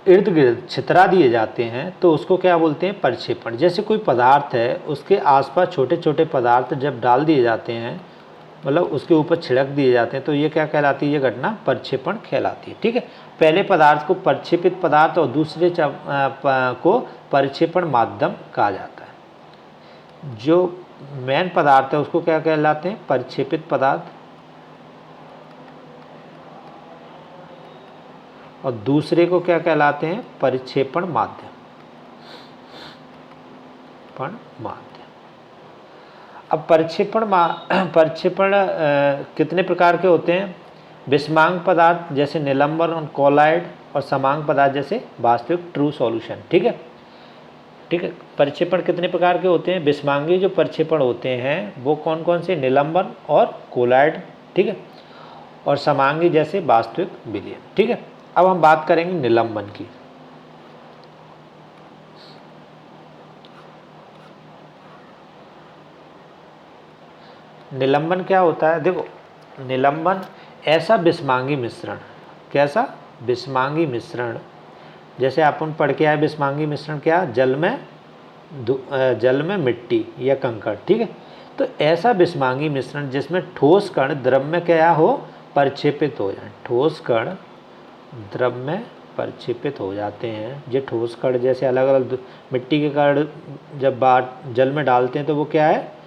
इर्द गिर्द छितरा दिए जाते हैं तो उसको क्या बोलते हैं? परिक्षेपण। जैसे कोई पदार्थ है, उसके आसपास छोटे छोटे पदार्थ जब डाल दिए जाते हैं, मतलब उसके ऊपर छिड़क दिए जाते हैं, तो ये क्या कहलाती है? ये घटना परिक्षेपण कहलाती है, ठीक है। पहले पदार्थ को परिक्षेपित पदार्थ और दूसरे को परिक्षेपण माध्यम कहा जाता है। जो मेन पदार्थ है उसको क्या कहलाते हैं? परिक्षेपित पदार्थ। और दूसरे को क्या कहलाते हैं, परिक्षेपण माध्यम। माध्यम। अब परिक्षेपण कितने प्रकार के होते हैं, विषमांग पदार्थ जैसे निलंबन और कोलाइड, और समांग पदार्थ जैसे वास्तविक ट्रू सॉल्यूशन। ठीक है, ठीक है। परिक्षेपण कितने प्रकार के होते हैं, विषमांगी जो परिक्षेपण होते हैं वो कौन कौन से, निलंबन और कोलाइड, ठीक है, और समांगी जैसे वास्तविक विलयन। ठीक है, अब हम बात करेंगे निलंबन की। निलंबन क्या होता है, देखो निलंबन ऐसा विषमांगी मिश्रण, कैसा विषमांगी मिश्रण, जैसे अपन पढ़ के आए विषमांगी मिश्रण क्या, जल में मिट्टी या कंकड़। ठीक है, तो ऐसा विषमांगी मिश्रण जिसमें ठोस कण द्रव में क्या हो, परिक्षेपित हो जाए। ठोस कण द्रव में परिक्षेपित हो जाते हैं। ये ठोस कण जैसे अलग अलग मिट्टी के कण जब जल में डालते हैं तो वो क्या है,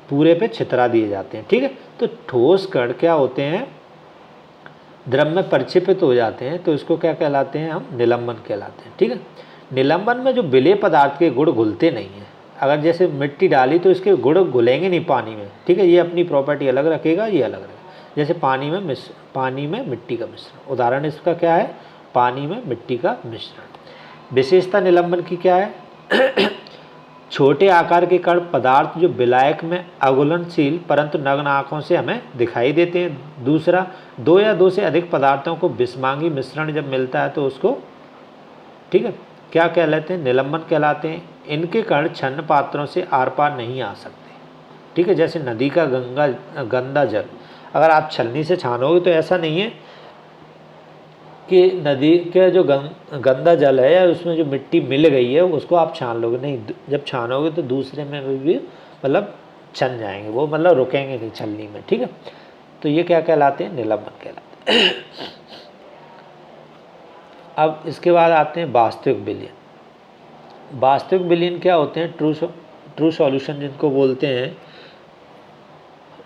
पूरे पे छितरा दिए जाते हैं। ठीक है, तो ठोस कण क्या होते हैं, द्रव में परिक्षेपित हो जाते हैं, तो इसको क्या कहलाते हैं, हम निलंबन कहलाते हैं। ठीक है, निलंबन में जो विलेय पदार्थ के गुण घुलते नहीं हैं। अगर जैसे मिट्टी डाली तो इसके गुण घुलेंगे नहीं पानी में। ठीक है, ये अपनी प्रॉपर्टी अलग रखेगा, ये अलग रखेगा। जैसे पानी में मिट्टी का मिश्रण, उदाहरण इसका क्या है, पानी में मिट्टी का मिश्रण। विशेषता निलंबन की क्या है, छोटे आकार के कण पदार्थ जो विलायक में अघुलनशील परंतु नग्न आँखों से हमें दिखाई देते हैं। दूसरा, दो या दो से अधिक पदार्थों को विषमांगी मिश्रण जब मिलता है तो उसको, ठीक है, क्या कहलाते हैं, निलंबन कहलाते हैं। इनके कण छन्न पात्रों से आर पार नहीं आ सकते। ठीक है, जैसे नदी का गंदा जल अगर आप छलनी से छानोगे तो ऐसा नहीं है कि नदी के जो गंदा जल है या उसमें जो मिट्टी मिल गई है उसको आप छान लोगे, नहीं, जब छानोगे तो दूसरे में भी मतलब छन जाएंगे, वो मतलब रुकेंगे नहीं छलनी में। ठीक है, तो ये क्या कहलाते हैं, निलंबन कहलाते हैं। अब इसके बाद आते हैं वास्तविक विलयन। वास्तविक विलयन क्या होते हैं, ट्रू सॉल्यूशन जिनको बोलते हैं।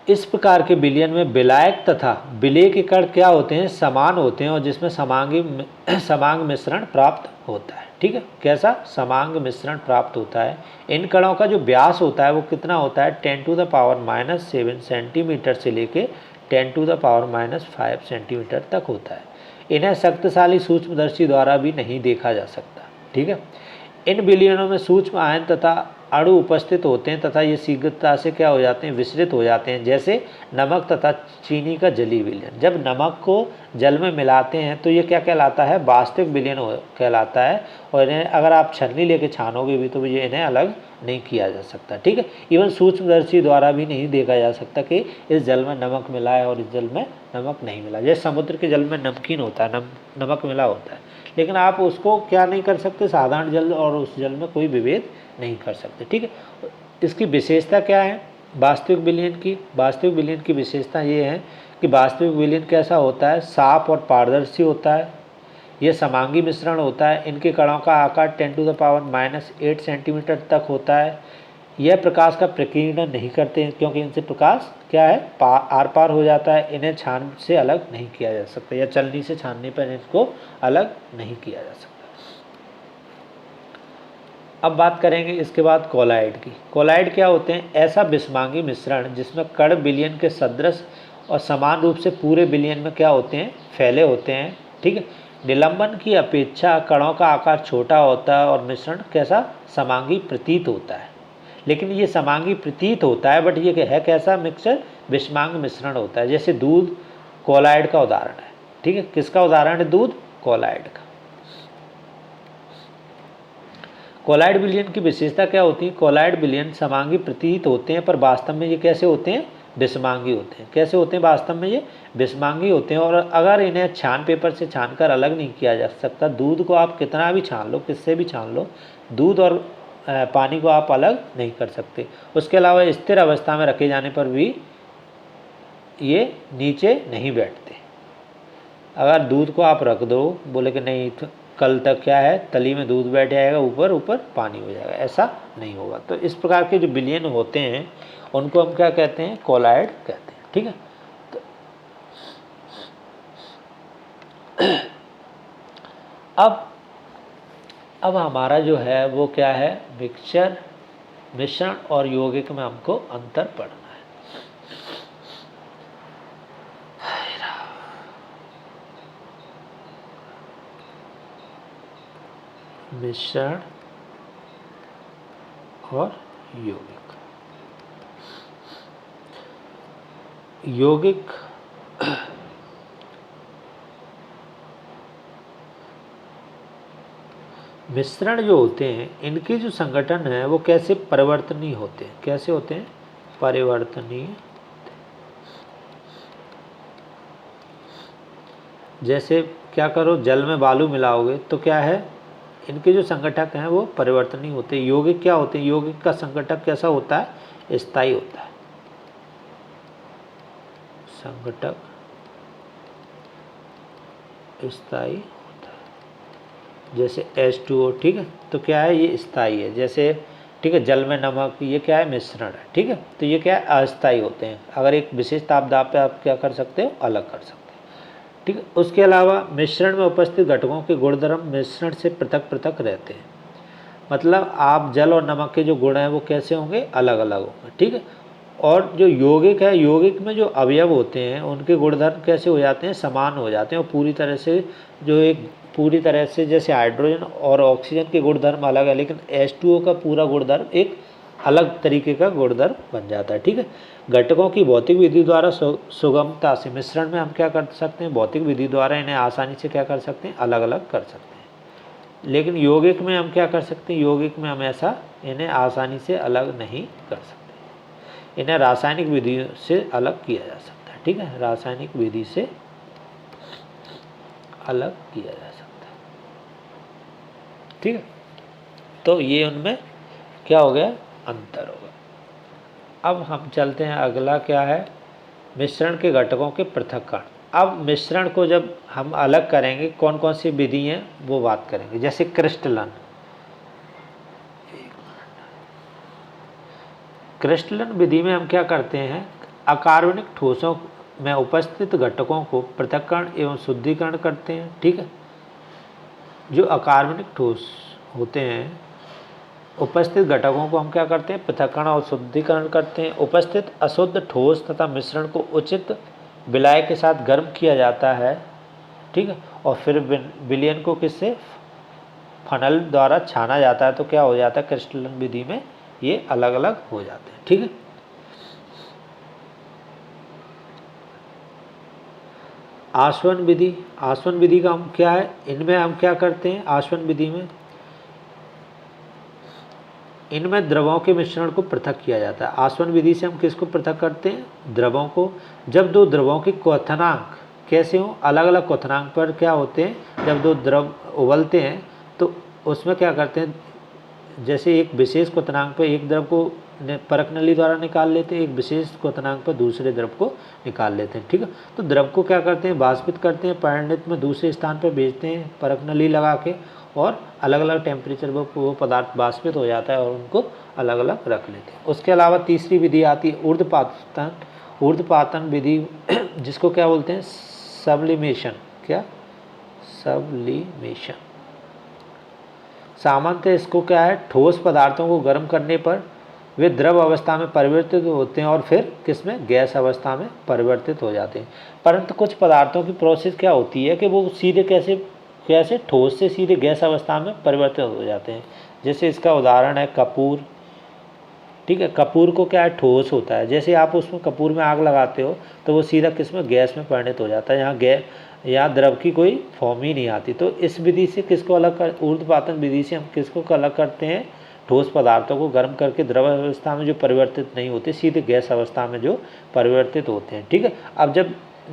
इस प्रकार के विलयन में विलायक तथा विलेय के कण क्या होते हैं, समान होते हैं और जिसमें समांग मिश्रण प्राप्त होता है। ठीक है, कैसा समांग मिश्रण प्राप्त होता है। इन कणों का जो व्यास होता है वो कितना होता है, 10⁻⁻7 सेंटीमीटर से लेके 10⁻⁻5 सेंटीमीटर तक होता है। इन्हें शक्तिशाली सूक्ष्मदर्शी द्वारा भी नहीं देखा जा सकता। ठीक है, इन विलयनों में सूक्ष्म आयन तथा अणु उपस्थित होते हैं तथा ये शीघ्रता से क्या हो जाते हैं, विसरित हो जाते हैं। जैसे नमक तथा चीनी का जलीय विलयन, जब नमक को जल में मिलाते हैं तो ये क्या कहलाता है, वास्तविक विलयन कहलाता है। और इन्हें अगर आप छन्नी लेके छानोगे भी तो ये इन्हें अलग नहीं किया जा सकता। ठीक है, इवन सूक्ष्मदर्शी द्वारा भी नहीं देखा जा सकता कि इस जल में नमक मिला है और इस जल में नमक नहीं मिला। जैसे समुद्र के जल में नमकीन होता है, नमक मिला होता है, लेकिन आप उसको क्या नहीं कर सकते, साधारण जल और उस जल में कोई विभेद नहीं कर सकते। ठीक है, इसकी विशेषता क्या है वास्तविक विलयन की, वास्तविक विलयन की विशेषता ये है कि वास्तविक विलयन कैसा होता है, साफ और पारदर्शी होता है। यह समांगी मिश्रण होता है। इनके कणों का आकार 10⁻⁻8 सेंटीमीटर तक होता है। यह प्रकाश का प्रकीर्णन नहीं करते हैं क्योंकि इनसे प्रकाश क्या है, आर पार हो जाता है। इन्हें छान से अलग नहीं किया जा सकता या चलनी से छानने पर इनको अलग नहीं किया जा सकता। अब बात करेंगे इसके बाद कोलाइड की। कोलाइड क्या होते हैं, ऐसा विषमांगी मिश्रण जिसमें कण विलयन के सदृश और समान रूप से पूरे विलयन में क्या होते हैं, फैले होते हैं। ठीक है, निलंबन की अपेक्षा कणों का आकार छोटा होता है और मिश्रण कैसा, समांगी प्रतीत होता है। लेकिन ये समांगी प्रतीत होता है बट ये है कैसा मिक्सचर, विषमांग मिश्रण होता है। जैसे दूध कोलाइड का उदाहरण है। ठीक है, किसका उदाहरण है, दूध कोलाइड का। कोलाइड विलयन की विशेषता क्या होती है, कोलाइड विलयन समांगी प्रतीत होते हैं पर वास्तव में ये कैसे होते हैं, विषमांगी होते हैं। कैसे होते हैं, वास्तव में ये विषमांगी होते हैं। और अगर इन्हें छान पेपर से छानकर अलग नहीं किया जा सकता, दूध को आप कितना भी छान लो, किससे भी छान लो, दूध और पानी को आप अलग नहीं कर सकते। उसके अलावा स्थिर अवस्था में रखे जाने पर भी ये नीचे नहीं बैठते। अगर दूध को आप रख दो, बोले कि नहीं कल तक क्या है, तली में दूध बैठ जाएगा, ऊपर ऊपर पानी हो जाएगा, ऐसा नहीं होगा। तो इस प्रकार के जो विलयन होते हैं उनको हम क्या कहते हैं, कोलाइड कहते हैं। ठीक है, अब हमारा जो है वो क्या है, मिक्सचर, मिश्रण और यौगिक में हमको अंतर पढ़ना है। मिश्रण और यौगिक। यौगिक मिश्रण जो होते हैं इनके जो संगठन है वो कैसे परिवर्तनीय होते हैं, कैसे होते हैं, परिवर्तनीय। जैसे क्या करो, जल में बालू मिलाओगे तो क्या है, इनके जो संगठक हैं वो परिवर्तनीय होते हैं। यौगिक क्या होते हैं, यौगिक का संगठक कैसा होता है, स्थायी होता है। संगठक स्थायी होता है, जैसे H2O, ठीक है, तो क्या है, ये स्थायी है। जैसे ठीक है, जल में नमक, ये क्या है, मिश्रण है, ठीक है, तो ये क्या है, अस्थायी होते हैं। अगर एक विशेष तापदाब पे आप क्या कर सकते हो, अलग कर सकते हो, ठीक है। उसके अलावा मिश्रण में उपस्थित घटकों के गुणधर्म मिश्रण से पृथक पृथक रहते हैं। मतलब आप जल और नमक के जो गुण हैं वो कैसे होंगे, अलग अलग होंगे, ठीक है। और जो यौगिक है, यौगिक में जो अवयव होते हैं उनके गुणधर्म कैसे हो जाते हैं, समान हो जाते हैं। और पूरी तरह से जो एक पूरी तरह से, जैसे हाइड्रोजन और ऑक्सीजन के गुणधर्म अलग है, लेकिन H2O का पूरा गुणधर्म एक अलग तरीके का गुणधर्म बन जाता है, ठीक है। घटकों की भौतिक विधि द्वारा सुगमता से, मिश्रण में हम क्या कर सकते हैं, भौतिक विधि द्वारा इन्हें आसानी से क्या कर सकते हैं, अलग अलग कर सकते हैं। लेकिन यौगिक में हम क्या कर सकते हैं, यौगिक में हम ऐसा इन्हें आसानी से अलग नहीं कर सकते। इन्हें रासायनिक विधि से अलग किया जा सकता है, ठीक है, रासायनिक विधि से अलग किया जा सकता है, ठीक है। तो ये उनमें क्या हो गया, अंतर होगा। अब हम चलते हैं, अगला क्या है, मिश्रण के घटकों के पृथक्करण। अब मिश्रण को जब हम अलग करेंगे, कौन कौन सी विधि हैं वो बात करेंगे। जैसे क्रिस्टलन, क्रिस्टलन विधि में हम क्या करते हैं, अकार्बनिक ठोसों में उपस्थित घटकों को पृथक्करण एवं शुद्धिकरण करते हैं, ठीक है। जो अकार्बनिक ठोस होते हैं, उपस्थित घटकों को हम क्या करते हैं, पृथक्करण और शुद्धिकरण करते हैं। उपस्थित अशुद्ध ठोस तथा मिश्रण को उचित विलाय के साथ गर्म किया जाता है, ठीक है, और फिर विलयन को किससे, फनल द्वारा छाना जाता है। तो क्या हो जाता है, क्रिस्टलन विधि में ये अलग अलग हो जाते हैं, ठीक है। आसवन विधि, आसवन विधि का हम क्या है, इनमें हम क्या करते हैं, आसवन विधि में इनमें द्रवों के मिश्रण को पृथक किया जाता है। आसवन विधि से हम किसको पृथक करते हैं, द्रवों को। जब दो द्रवों के क्वथनांक कैसे हों, अलग अलग क्वथनांक पर क्या होते हैं, जब दो द्रव उबलते हैं तो उसमें क्या करते हैं, जैसे एक विशेष क्वथनांक पर एक द्रव को परख नली द्वारा निकाल लेते हैं, एक विशेष क्वथनांक पर दूसरे द्रव को निकाल लेते हैं, ठीक है। तो द्रव को क्या करते हैं, वाष्पित करते हैं, परिणित में दूसरे स्थान पर भेजते हैं परख नली लगा के, और अलग अलग टेम्परेचर पर वो पदार्थ वाष्पित हो जाता है और उनको अलग अलग रख लेते हैं। उसके अलावा तीसरी विधि आती है ऊर्ध्वपातन, ऊर्ध्वपातन विधि जिसको क्या बोलते हैं, सब्लिमेशन, क्या, सब्लिमेशन। सामान्यतः इसको क्या है, ठोस पदार्थों को गर्म करने पर वे द्रव अवस्था में परिवर्तित होते हैं और फिर किसमें, गैस अवस्था में परिवर्तित हो जाते हैं। परंतु कुछ पदार्थों की प्रोसेस क्या होती है कि वो सीधे कैसे ठोस से सीधे गैस अवस्था में परिवर्तित हो जाते हैं। जैसे इसका उदाहरण है कपूर, ठीक है। कपूर को क्या है, ठोस होता है, जैसे आप उसमें कपूर में आग लगाते हो तो वो सीधा किसमें, गैस में परिणत हो जाता है। यहाँ द्रव की कोई फॉर्म ही नहीं आती। तो इस विधि से किसको अलग कर, ऊर्ध्वपातन विधि से हम किसको अलग करते हैं, ठोस पदार्थों को गर्म करके द्रव अवस्था में जो परिवर्तित नहीं होते, सीधे गैस अवस्था में जो परिवर्तित होते हैं, ठीक है। अब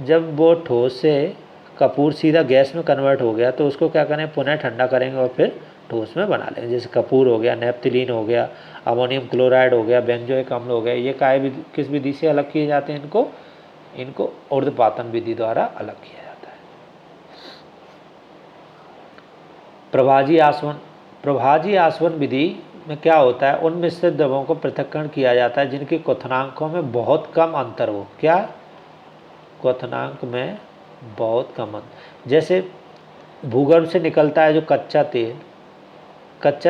जब वो ठोस से कपूर सीधा गैस में कन्वर्ट हो गया तो उसको क्या करें, पुनः ठंडा करेंगे और फिर ठोस में बना लेंगे। जैसे कपूर हो गया, नेफ्थिलीन हो गया, अमोनियम क्लोराइड हो गया, बेंजोइक अम्ल हो गया, ये किस विधि से अलग किए जाते हैं, इनको ऊर्ध्वपातन विधि द्वारा अलग किया जाता है। प्रभाजी आसवन विधि में क्या होता है, उन मिश्रित द्रवों को पृथक्करण किया जाता है जिनके क्वथनांकों में बहुत कम अंतर हो। क्या, क्वथनांक में बहुत कॉमन। जैसे भूगर्भ से निकलता है जो कच्चा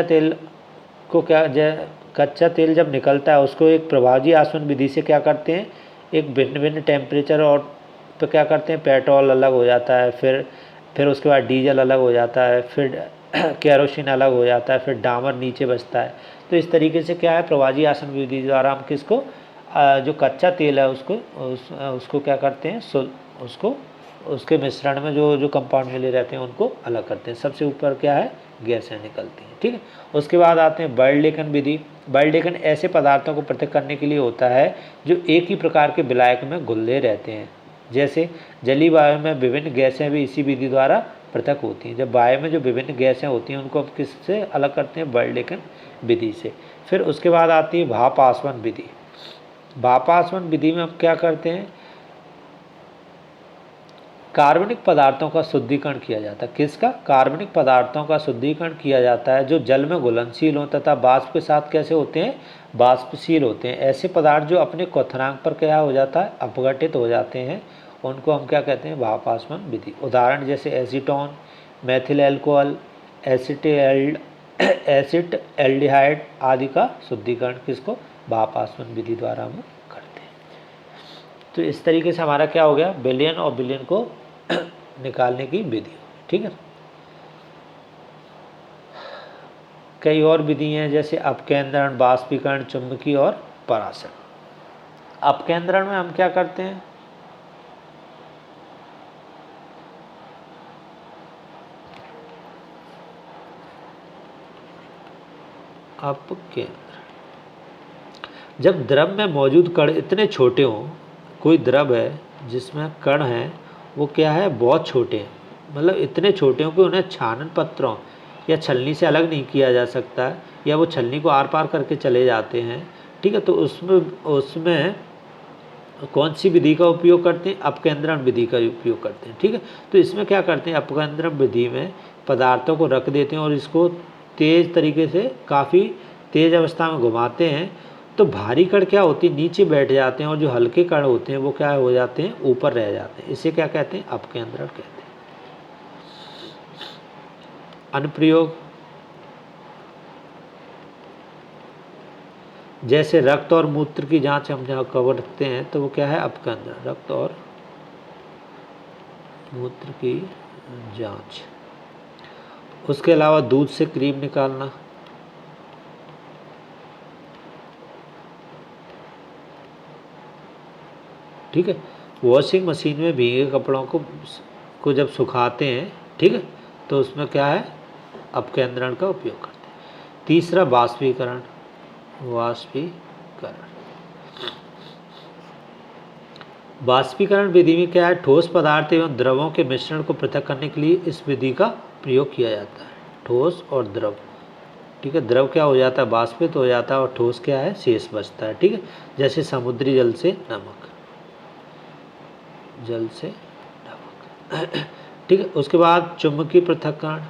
तेल को कच्चा तेल जब निकलता है उसको एक प्रभावी आसवन विधि से क्या करते हैं, एक भिन्न भिन्न टेम्परेचर और तो क्या करते हैं, पेट्रोल अलग हो जाता है, फिर उसके बाद डीजल अलग हो जाता है, फिर केरोसिन अलग हो जाता है, फिर डामर नीचे बचता है। तो इस तरीके से क्या है, प्रभावी आसवन विधि द्वारा हम किसको जो कच्चा तेल है उसको क्या करते हैं, उसको उसके मिश्रण में जो कंपाउंड मिले रहते हैं उनको अलग करते हैं। सबसे ऊपर क्या है, गैसें निकलती हैं। ठीक है, उसके बाद आते हैं बर्नलेकन विधि। बर्नलेकन ऐसे पदार्थों को पृथक करने के लिए होता है जो एक ही प्रकार के विलायक में घुले रहते हैं। जैसे जलीय वायु में विभिन्न गैसें भी इसी विधि द्वारा पृथक होती हैं। जब वायु में जो विभिन्न गैसें होती हैं उनको हम किससे अलग करते हैं, बर्नलेकन विधि से। फिर उसके बाद आती है भाप आसवन विधि। भाप आसवन विधि में हम क्या करते हैं, कार्बनिक पदार्थों का शुद्धिकरण किया जाता है। किसका, कार्बनिक पदार्थों का शुद्धिकरण किया जाता है जो जल में घुलनशील हों तथा वाष्प के साथ कैसे होते हैं, वाष्पशील होते हैं। ऐसे पदार्थ जो अपने क्वथनांक पर क्या हो जाता है, अपघटित हो जाते हैं, उनको हम क्या कहते हैं, भाप आसवन विधि। उदाहरण जैसे acetone, methyl alcohol, acid aldehyde आदि का शुद्धिकरण किसको, भाप आसवन विधि द्वारा हम करते हैं। तो इस तरीके से हमारा क्या हो गया, विलयन और विलयन को निकालने की विधि। ठीक है, कई और विधि हैं जैसे अपकेंद्रण, बाष्पीकरण, चुंबकीय और परासरण। अपकेंद्रण में हम क्या करते हैं, अपकेंद्र, जब द्रव में मौजूद कण इतने छोटे हों, कोई द्रव है जिसमें कण है वो क्या है, बहुत छोटे हैं, मतलब इतने छोटे हों कि उन्हें छानन पत्रों या छलनी से अलग नहीं किया जा सकता, या वो छलनी को आर पार करके चले जाते हैं। ठीक है, तो उसमें कौन सी विधि का उपयोग करते हैं, अपकेंद्रण विधि का उपयोग करते हैं। ठीक है, तो इसमें क्या करते हैं, अपकेंद्रण विधि में पदार्थों को रख देते हैं और इसको तेज़ तरीके से काफ़ी तेज़ अवस्था में घुमाते हैं, तो भारी कण क्या होती है, नीचे बैठ जाते हैं, और जो हल्के कण होते हैं वो क्या हो जाते हैं, ऊपर रह जाते हैं। इसे क्या कहते हैं, अपकेंद्रण कहते हैं। अनुप्रयोग जैसे रक्त और मूत्र की जांच हम जहाँ करते हैं तो वो क्या है, अपकेंद्रण, रक्त और मूत्र की जांच। उसके अलावा दूध से क्रीम निकालना, ठीक है, वॉशिंग मशीन में भीगे कपड़ों को जब सुखाते हैं, ठीक है, तो उसमें क्या है, अपकेंद्रण का उपयोग करते हैं। तीसरा वाष्पीकरण, वाष्पीकरण विधि में क्या है, ठोस पदार्थ एवं द्रवों के मिश्रण को पृथक करने के लिए इस विधि का प्रयोग किया जाता है। ठोस और द्रव, ठीक है, द्रव क्या हो जाता है, वाष्पित हो जाता है, और ठोस क्या है, शेष बचता है। ठीक है, जैसे समुद्री जल से नमक, ठीक है। उसके बाद चुंबकीय पृथक्करण,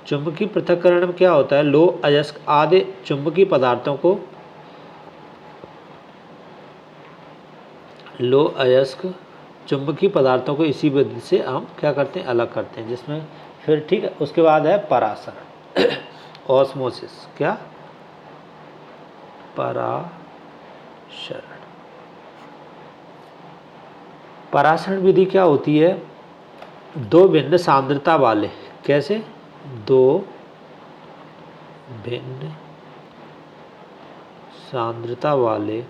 चुंबकीय पृथक्करण में क्या होता है, लोह अयस्क आदि चुंबकीय पदार्थों को इसी विधि से हम क्या करते हैं, अलग करते हैं, जिसमें फिर ठीक है। उसके बाद है परासरण, ऑस्मोसिस, क्या, परासरण विधि क्या होती है, दो भिन्न सांद्रता वाले, कैसे, दो भिन्न सांद्रता वाले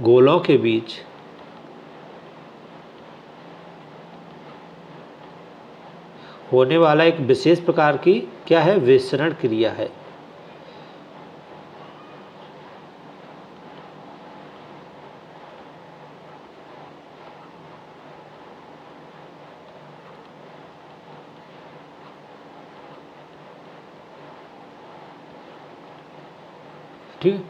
गोलों के बीच होने वाला एक विशेष प्रकार की क्या है, विसरण क्रिया है। ठीक,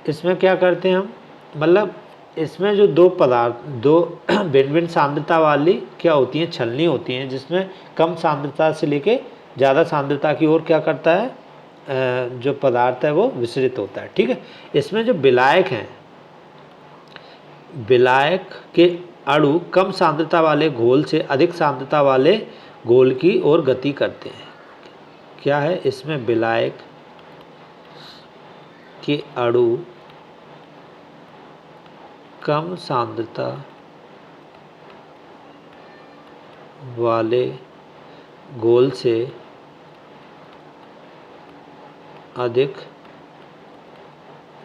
इसमें क्या करते हैं हम, मतलब इसमें जो दो भिन्न भिन्न सांद्रता वाली क्या होती हैं, छलनी होती हैं, जिसमें कम सांद्रता से लेके ज़्यादा सांद्रता की ओर क्या करता है, जो पदार्थ है वो विसरित होता है। ठीक है, इसमें जो विलायक हैं, विलायक के अणु कम सांद्रता वाले घोल से अधिक सांद्रता वाले घोल की ओर गति करते हैं। क्या है, इसमें विलायक के अणु कम सांद्रता वाले घोल से अधिक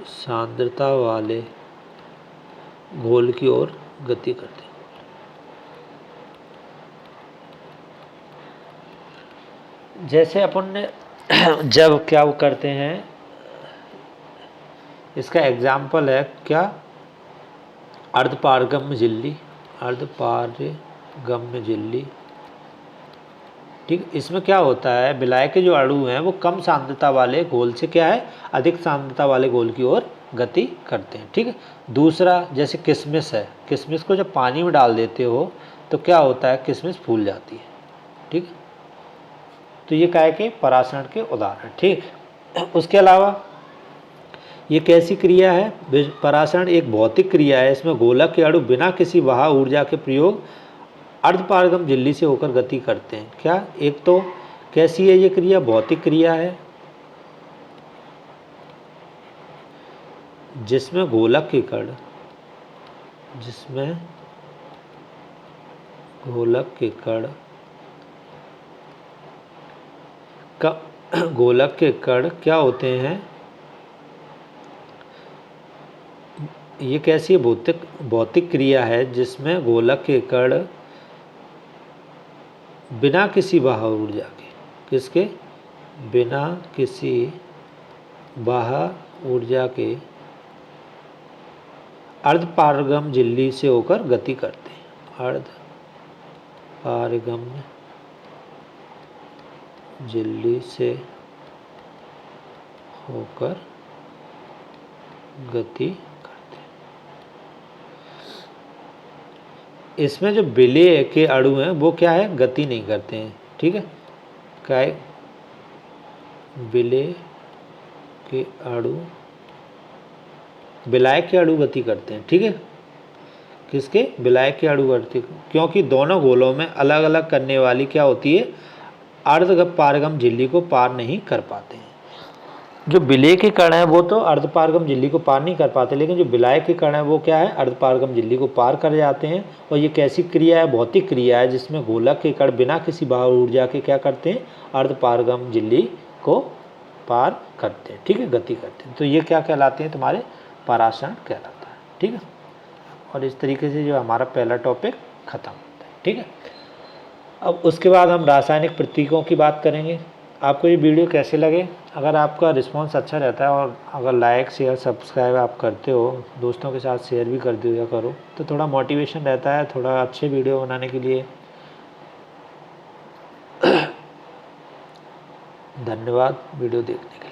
सांद्रता वाले घोल की ओर गति करते हैं। जैसे अपन ने जब क्या वो करते हैं, इसका एग्जाम्पल है क्या, अर्धपारगम्य झिल्ली, अर्धपारगम्य झिल्ली। ठीक, इसमें क्या होता है, विलायक के जो अणु हैं वो कम सांद्रता वाले घोल से क्या है, अधिक सांद्रता वाले घोल की ओर गति करते हैं। ठीक है, दूसरा जैसे किशमिश है, किशमिश को जब पानी में डाल देते हो तो क्या होता है, किशमिश फूल जाती है। ठीक, तो ये काय के परासरण के उदाहरण। ठीक, उसके अलावा ये कैसी क्रिया है, परासरण एक भौतिक क्रिया है। इसमें गोलक के अणु बिना किसी वाहक ऊर्जा के प्रयोग अर्धपारगम झिल्ली से होकर गति करते हैं। क्या, एक तो कैसी है ये क्रिया, भौतिक क्रिया है, जिसमें गोलक के कण, जिसमें गोलक के कण गोलक के कण क्या होते हैं, ये कैसी भौतिक क्रिया है जिसमें गोलक के कण बिना किसी बाह्य ऊर्जा के, किसके, बिना किसी बाह्य ऊर्जा के अर्धपारगम झिल्ली से होकर गति करते हैं। अर्धपारगम झिल्ली से होकर गति करते हैं। इसमें जो विलेय के अणु हैं वो क्या है, गति नहीं करते हैं। ठीक है, क्या है, विलेय के अणु, विलायक के अणु गति करते हैं। ठीक है, किसके, विलायक के अणु गति, क्योंकि दोनों गोलों में अलग अलग करने वाली क्या होती है, अर्धपारगम झिल्ली को पार नहीं कर पाते हैं। जो विलेय के कण है वो तो अर्धपारगम झिल्ली को पार नहीं कर पाते, लेकिन जो विलायक के कण है वो क्या है, अर्धपारगम झिल्ली को पार कर जाते हैं। और ये कैसी क्रिया है, भौतिक क्रिया है, जिसमें गोलक के कण बिना किसी बाह्य ऊर्जा के क्या करते हैं, अर्धपारगम झिल्ली को पार करते हैं। ठीक है, गति करते हैं। तो ये क्या कहलाते हैं, तुम्हारे परासरण कहलाता है। ठीक है, और इस तरीके से जो हमारा पहला टॉपिक खत्म होता है। ठीक है, अब उसके बाद हम रासायनिक प्रतीकों की बात करेंगे। आपको ये वीडियो कैसे लगे, अगर आपका रिस्पांस अच्छा रहता है और अगर लाइक शेयर सब्सक्राइब आप करते हो, दोस्तों के साथ शेयर भी कर दिया करो, तो थोड़ा मोटिवेशन रहता है थोड़ा अच्छे वीडियो बनाने के लिए। धन्यवाद वीडियो देखने के लिए।